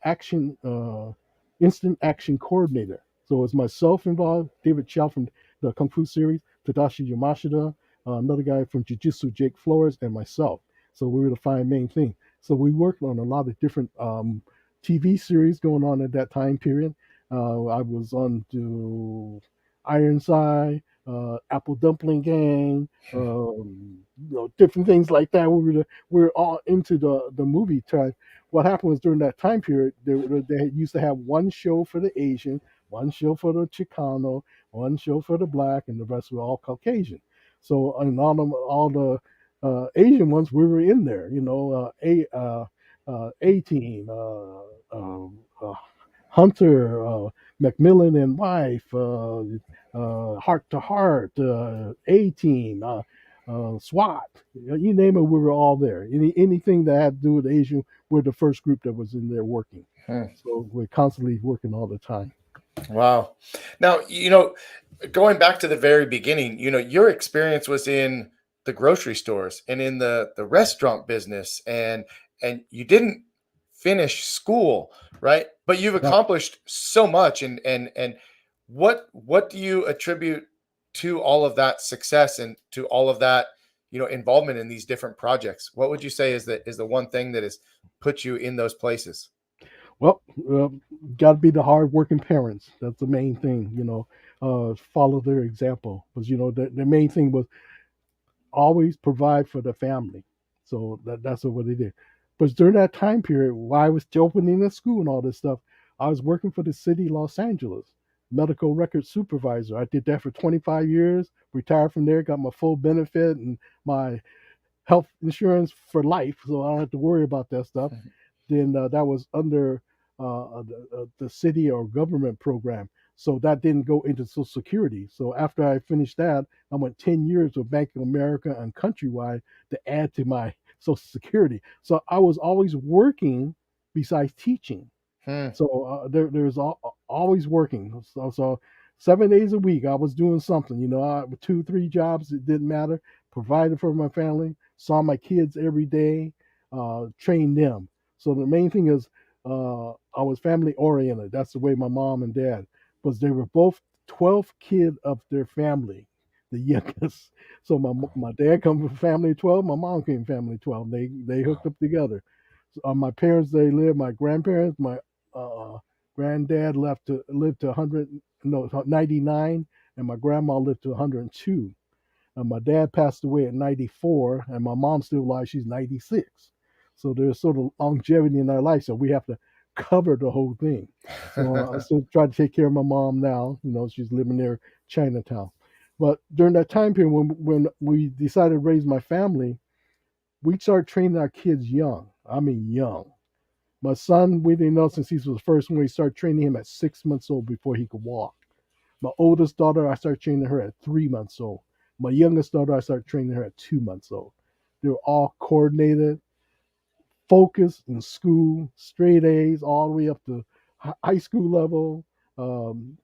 instant action coordinator. So it was myself involved, David Chow from the Kung Fu series, Tadashi Yamashita, another guy from Jiu Jitsu, Jake Flores, and myself. So we were the five main thing. So we worked on a lot of different TV series going on at that time period. I was on to Ironside, Apple Dumpling Gang, different things like that. We were all into the movie time. What happened was during that time period, they used to have one show for the Asian, one show for the Chicano, one show for the black, and the rest were all Caucasian. So in all the Asian ones, we were in there. A Team, uh, Hunter, Macmillan and Wife, Heart to Heart, A Team, SWAT. You name it, we were all there. Anything that had to do with Asian, we're the first group that was in there working.
Hmm.
So we're constantly working all the time.
Wow. Now, going back to the very beginning, your experience was in the grocery stores and in the restaurant business, and you didn't finish school, right? But you've
Right.
accomplished so much, and what do you attribute to all of that success and to all of that, involvement in these different projects? What would you say is the one thing that has put you in those places?
Well, got to be the hardworking parents. That's the main thing, follow their example. Because, the main thing was always provide for the family. So that's what they did. But during that time period, while I was opening the school and all this stuff, I was working for the city of Los Angeles, medical record supervisor. I did that for 25 years, retired from there, got my full benefit and my health insurance for life, so I don't have to worry about that stuff. Then that was under the city or government program. So that didn't go into Social Security. So after I finished that, I went 10 years with Bank of America and Countrywide to add to my Social Security. So I was always working besides teaching.
Hmm.
So there's always working. So 7 days a week, I was doing something. Two, three jobs. It didn't matter. Provided for my family. Saw my kids every day. Trained them. So the main thing is, I was family oriented. That's the way my mom and dad, because they were both 12th kid of their family, the youngest. So my dad come from family of 12. My mom came from family of 12. They hooked up together. My parents, they lived. My grandparents, my uh, granddad lived to 100, no, 99, and my grandma lived to 102. And my dad passed away at 94, and my mom's still alive. She's 96. So there's sort of longevity in our life. So we have to cover the whole thing. So I still try to take care of my mom now. She's living near Chinatown. But during that time period, when we decided to raise my family, we started training our kids young. I mean, young. My son, we didn't know since he was the first one. We started training him at 6 months old before he could walk. My oldest daughter, I started training her at 3 months old. My youngest daughter, I started training her at 2 months old. They were all coordinated, focused in school, straight A's all the way up to high school level. Um,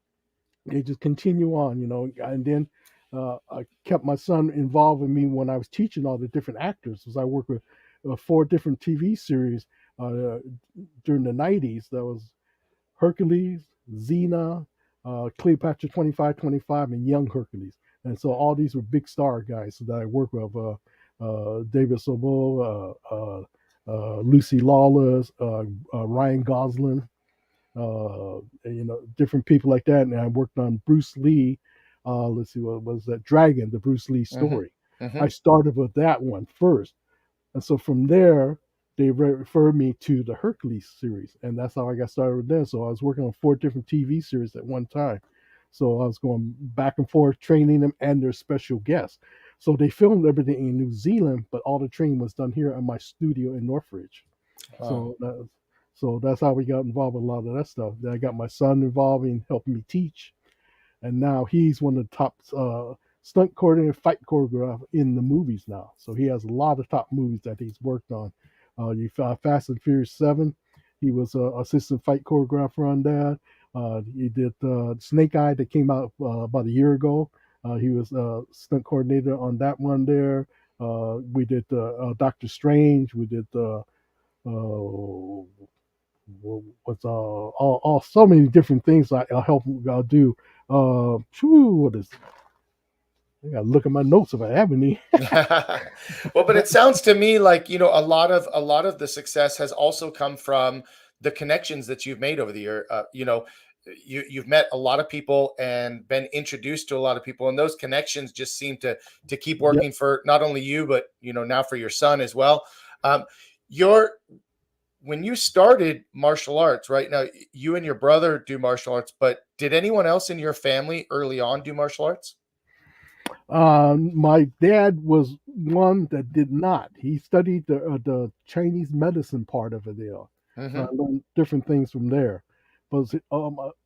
they just continue on, And then I kept my son involved with me when I was teaching all the different actors, because I worked with 4 different TV series uh, during the 90s. That was Hercules, Xena, Cleopatra 2525, and Young Hercules. And so all these were big star guys that I work with. David Sobo, Lucy Lawless, Ryan Gosling, different people like that. And I worked on Bruce Lee. Let's see, what was that? Dragon, the Bruce Lee
Hmm.
story.
Hmm.
I started with that one first. And so from there, they referred me to the Hercules series, and that's how I got started with them. So I was working on 4 different TV series at one time. So I was going back and forth training them and their special guests. So they filmed everything in New Zealand, but all the training was done here at my studio in Northridge.
Wow.
So So that's how we got involved with a lot of that stuff. Then I got my son involved in helping me teach, and now he's one of the top stunt coordinator, fight choreographer in the movies now. So he has a lot of top movies that he's worked on. You Fast and Furious 7, he was assistant fight choreographer on that. He did Snake Eye that came out about a year ago. He was stunt coordinator on that one there. We did Doctor Strange. We did what's all so many different things I'll help do. What is I gotta look at my notes if I have any.
Well, but it sounds to me like, a lot of the success has also come from the connections that you've made over the year. You've met a lot of people and been introduced to a lot of people, and those connections just seem to keep
Yep.
working for not only you, but now for your son as well. Your When you started martial arts, right now, you and your brother do martial arts, but did anyone else in your family early on do martial arts?
My dad was one that did not. He studied the Chinese medicine part of it there. So I
Hmm.
learned different things from there. But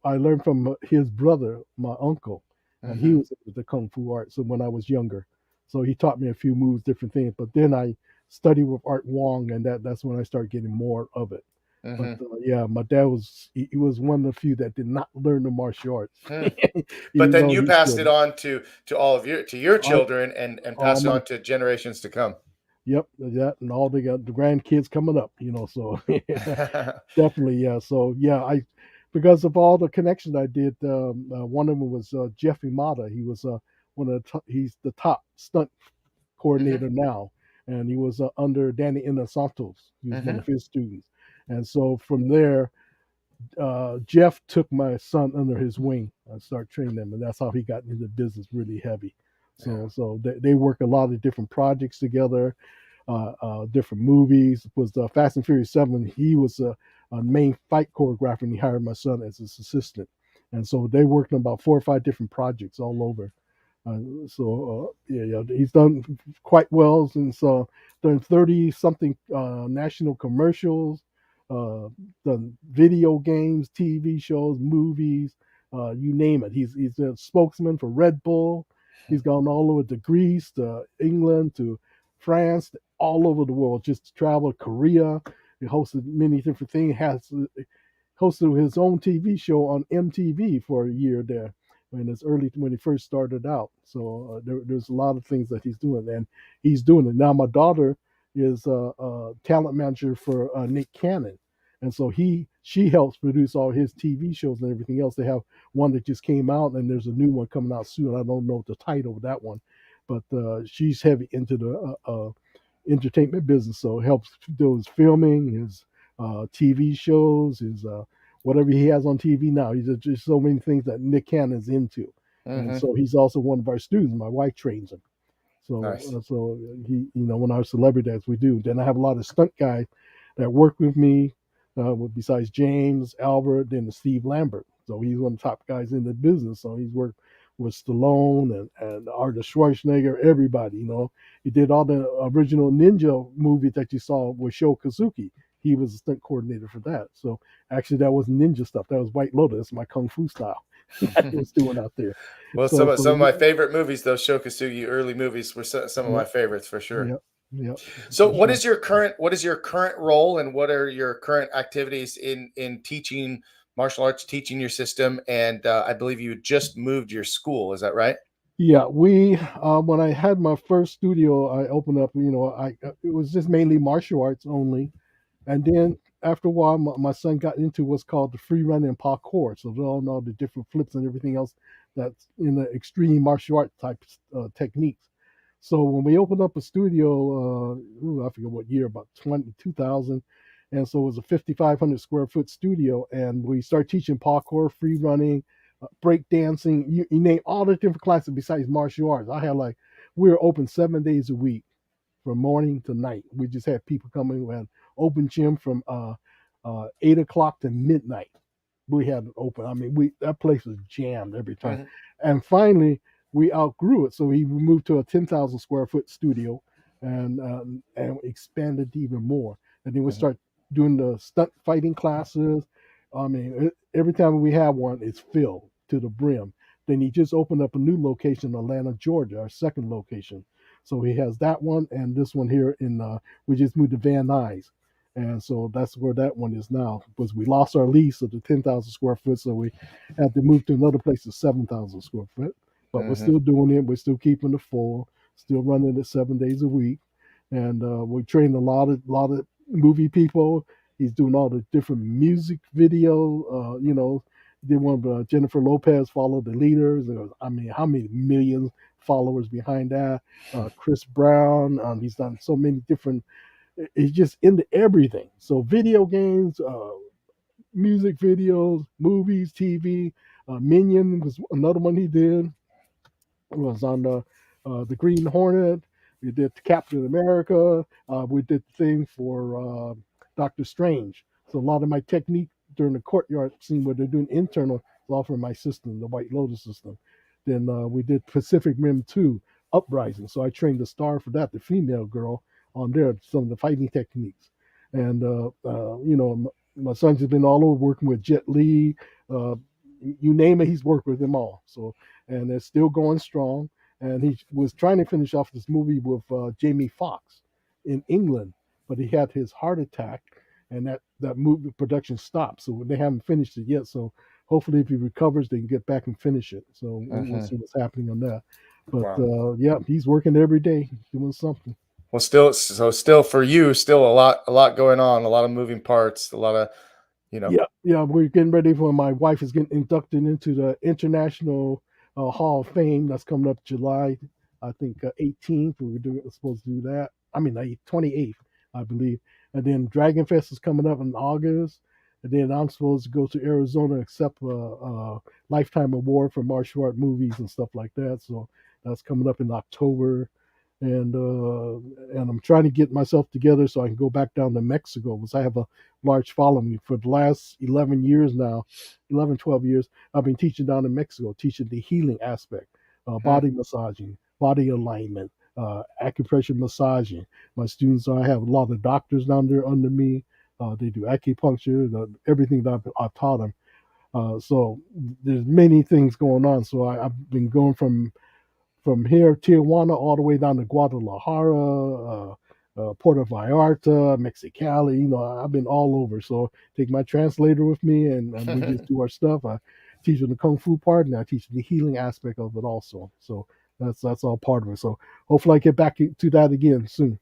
I learned from his brother, my uncle, and he
Hmm.
was into the kung fu art. So when I was younger, so he taught me a few moves, different things. But then I studied with Art Wong, and that's when I started getting more of it. But
Hmm.
yeah, my dad he was one of the few that did not learn the martial arts,
But
even
then
though
you
he
passed it
should.
on to all of your
I,
children and
all
passed it
my
on to generations to come.
Yep, that and all they got the grandkids coming up, so yeah, definitely, yeah. So yeah, I because of all the connections I did, one of them was Jeff Imada. He was he's the top stunt
Hmm.
coordinator now, and he was under Danny Inosantos. He was one
Hmm.
of his students, and so from there, Jeff took my son under his wing and started training them, and that's how he got into business really heavy.
Yeah.
So they work a lot of different projects together, different movies. It was Fast and Furious 7. He was a main fight choreographer, and he hired my son as his assistant. And so they worked on about 4 or 5 different projects all over. Yeah, he's done quite well, and so done 30 something national commercials, uh, done video games, TV shows, movies, you name it. He's a spokesman for Red Bull. He's gone all over to Greece, to England, to France, all over the world. Just traveled Korea. He hosted many different things. Has hosted his own TV show on MTV for a year there when he first started out. So there's a lot of things that he's doing, and he's doing it now. My daughter is a talent manager for Nick Cannon, and so she helps produce all his TV shows and everything else. They have one that just came out, and there's a new one coming out soon. I don't know the title of that one, but she's heavy into the entertainment business, so it helps do his filming, his TV shows, his whatever he has on TV now. He's just so many things that Nick Cannon's into, and
Hmm.
so he's also one of our students. My wife trains him.
Nice.
So he, when our celebrity as we do. Then I have a lot of stunt guys that work with me. Besides James, Albert, then Steve Lambert. So he's one of the top guys in the business. So he's worked with Stallone and Arnold Schwarzenegger, everybody. He did all the original Ninja movies that you saw with Sho Kazuki. He was a stunt coordinator for that. So actually, that was ninja stuff. That was White Lotus, my kung fu style that he was doing out there.
Well,
So
some of my favorite movies, those Shokasugi early movies, were some of my
yep,
favorites for sure.
yep, yep,
So,
for sure.
what is your current role, and what are your current activities in teaching martial arts, teaching your system? And I believe you just moved your school. Is that right?
Yeah, we when I had my first studio, I opened up. It was just mainly martial arts only, and then after a while, my son got into what's called the free running parkour. So they all know the different flips and everything else that's in the extreme martial art type techniques. So when we opened up a studio, I forget what year, about 2000, and so it was a 5,500 square foot studio, and we started teaching parkour, free running, break dancing. You name all the different classes besides martial arts. I had we were open 7 days a week from morning to night. We just had people coming. We had open gym from 8 o'clock to midnight. We had it open. I mean, we that place was jammed every time.
Hmm.
And finally, we outgrew it, so we moved to a 10,000 square foot studio and expanded even more. And then we
Hmm.
start doing the stunt fighting classes. I mean, every time we have one, it's filled to the brim. Then he just opened up a new location in Atlanta, Georgia, our second location. So he has that one and this one here in. We just moved to Van Nuys, and so that's where that one is now. Because we lost our lease of the 10,000 square foot, so we had to move to another place of 7,000 square foot. But we're
Hmm.
still doing it. We're still keeping it full. Still running it 7 days a week, and we train a lot of movie people. He's doing all the different music video. Did one of Jennifer Lopez, Follow the Leaders. I mean, how many millions followers behind that? Chris Brown. He's done so many different. He's just into everything. So video games, music videos, movies, TV. Minion was another one he did. Was on the Green Hornet. We did Captain America. We did the thing for Doctor Strange. So a lot of my technique during the courtyard scene where they're doing internal is all from my system, the White Lotus system. Then we did Pacific Rim 2, Uprising. So I trained the star for that, the female girl, on there, some of the fighting techniques. And, my son's just been all over working with Jet Li. Uh, you name it, he's worked with them all. So, and it's still going strong. And he was trying to finish off this movie with Jamie Foxx in England, but he had his heart attack, and that movie production stopped. So they haven't finished it yet. So hopefully, if he recovers, they can get back and finish it. So we'll
Hmm.
see what's happening on that. But
Wow.
yeah, he's working every day doing something.
Well, still for you, still a lot going on, a lot of moving parts, a lot of, you know.
Yeah, yeah, we're getting ready for my wife is getting inducted into the International Hall of Fame. That's coming up July, I think 18th. We're supposed to do that. I mean, 28th, I believe. And then Dragon Fest is coming up in August. And then I'm supposed to go to Arizona and accept a lifetime award for martial art movies and stuff like that. So that's coming up in October. And I'm trying to get myself together so I can go back down to Mexico because I have a large following. For the last 11 years now, 11, 12 years, I've been teaching down in Mexico, teaching the healing aspect,
Hmm.
body massaging, body alignment, acupressure massaging. My students, I have a lot of doctors down there under me. They do acupuncture, everything that I've taught them. So there's many things going on. So I've been going from here, Tijuana, all the way down to Guadalajara, Puerto Vallarta, Mexicali. I've been all over. So take my translator with me, and we just do our stuff. I teach in the kung fu part, and I teach the healing aspect of it also. So that's all part of it. So hopefully I get back to that again soon.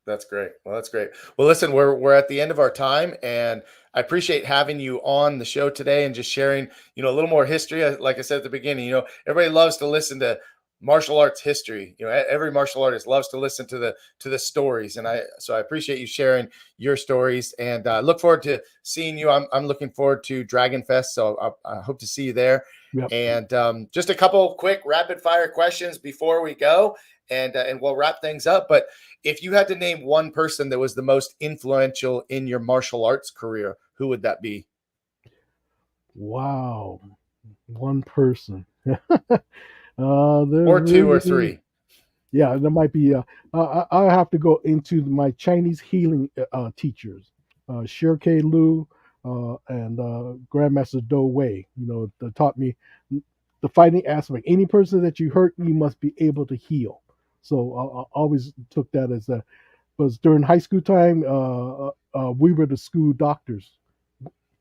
That's great. Well, that's great. Well, listen, we're at the end of our time, and I appreciate having you on the show today and just sharing, a little more history. Like I said at the beginning, everybody loves to listen to martial arts history. Every martial artist loves to listen to the stories, and I appreciate you sharing your stories, and look forward to seeing you. I'm looking forward to Dragon Fest, so I hope to see you there.
Yep.
And just a couple quick rapid fire questions before we go, and we'll wrap things up. But if you had to name one person that was the most influential in your martial arts career, who would that be?
Wow. One person. There's
Or two or
really,
three?
yeah, there might be. I have to go into my Chinese healing teachers, Shirke Lu and Grandmaster Do Wei. That taught me the fighting aspect. Any person that you hurt, you must be able to heal. So I always took that as a. Was during high school time, we were the school doctors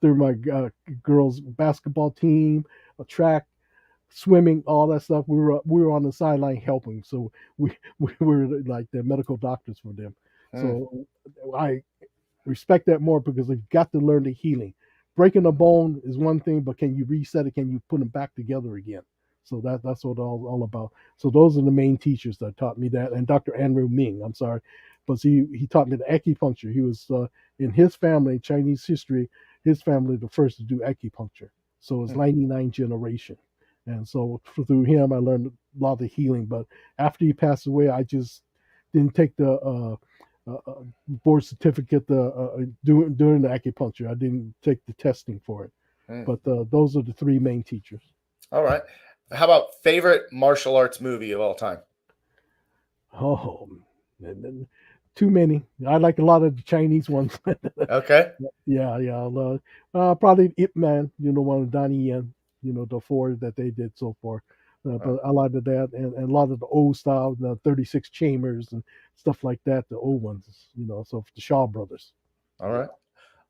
through my girls' basketball team, track, swimming, all that stuff. We were on the sideline helping, so we were like the medical doctors for them.
Hmm.
So I respect that more because they've got to learn the healing. Breaking a bone is one thing, but can you reset it? Can you put them back together again? So that's what all about. So those are the main teachers that taught me that. And Dr. Andrew Ming, I'm sorry, but he taught me the acupuncture. He was in his family, Chinese history, his family the first to do acupuncture. So it's
Hmm.
99 generation. And so through him, I learned a lot of healing. But after he passed away, I just didn't take the board certificate during the acupuncture. I didn't take the testing for it.
Hmm.
But those are the three main teachers.
All right. How about favorite martial arts movie of all time?
Oh, too many. I like a lot of the Chinese ones.
Okay.
Yeah, yeah. Probably Ip Man, one of Donnie Yen, the four that they did so far. But a lot of that, and a lot of the old style, the 36 Chambers and stuff like that, the old ones, so the Shaw Brothers.
All right.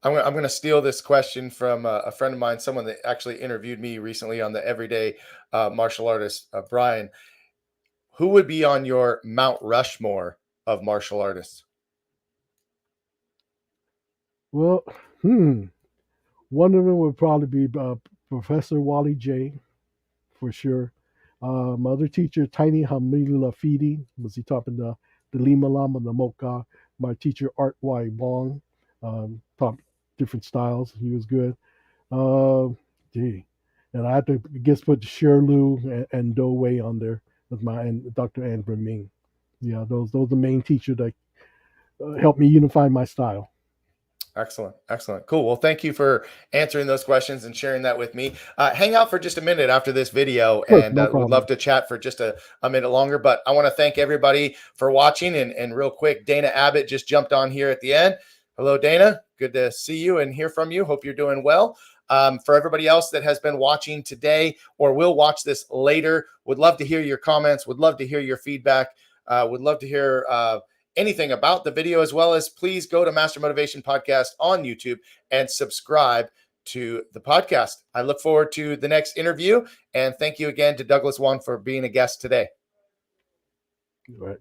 I'm going to steal this question from a friend of mine, someone that actually interviewed me recently on the Everyday Martial Artist, Brian. Who would be on your Mount Rushmore of martial artists?
Well, one of them would probably be Professor Wally J, for sure. My other teacher, Tiny Hamila Fidi, was he taught in the Lima Lama, the Mocha. My teacher, Art Y. Wong, taught different styles. He was good. Uh, Gee. And I had to guess put Sherlu and Do Wei on there with and Dr. Anne Ming. Yeah, those are the main teachers that helped me unify my style.
Excellent. Excellent. Cool. Well, thank you for answering those questions and sharing that with me. Hang out for just a minute after this video,
Sure,
and
no
would love
problem.
to chat for just a minute longer. But I want to thank everybody for watching. And real quick, Dana Abbott just jumped on here at the end. Hello, Dana. Good to see you and hear from you. Hope you're doing well. For everybody else that has been watching today or will watch this later, would love to hear your comments, would love to hear your feedback, would love to hear anything about the video, as well as please go to Master Motivation Podcast on YouTube and subscribe to the podcast. I look forward to the next interview, and thank you again to Douglas Lim for being a guest today.
All right.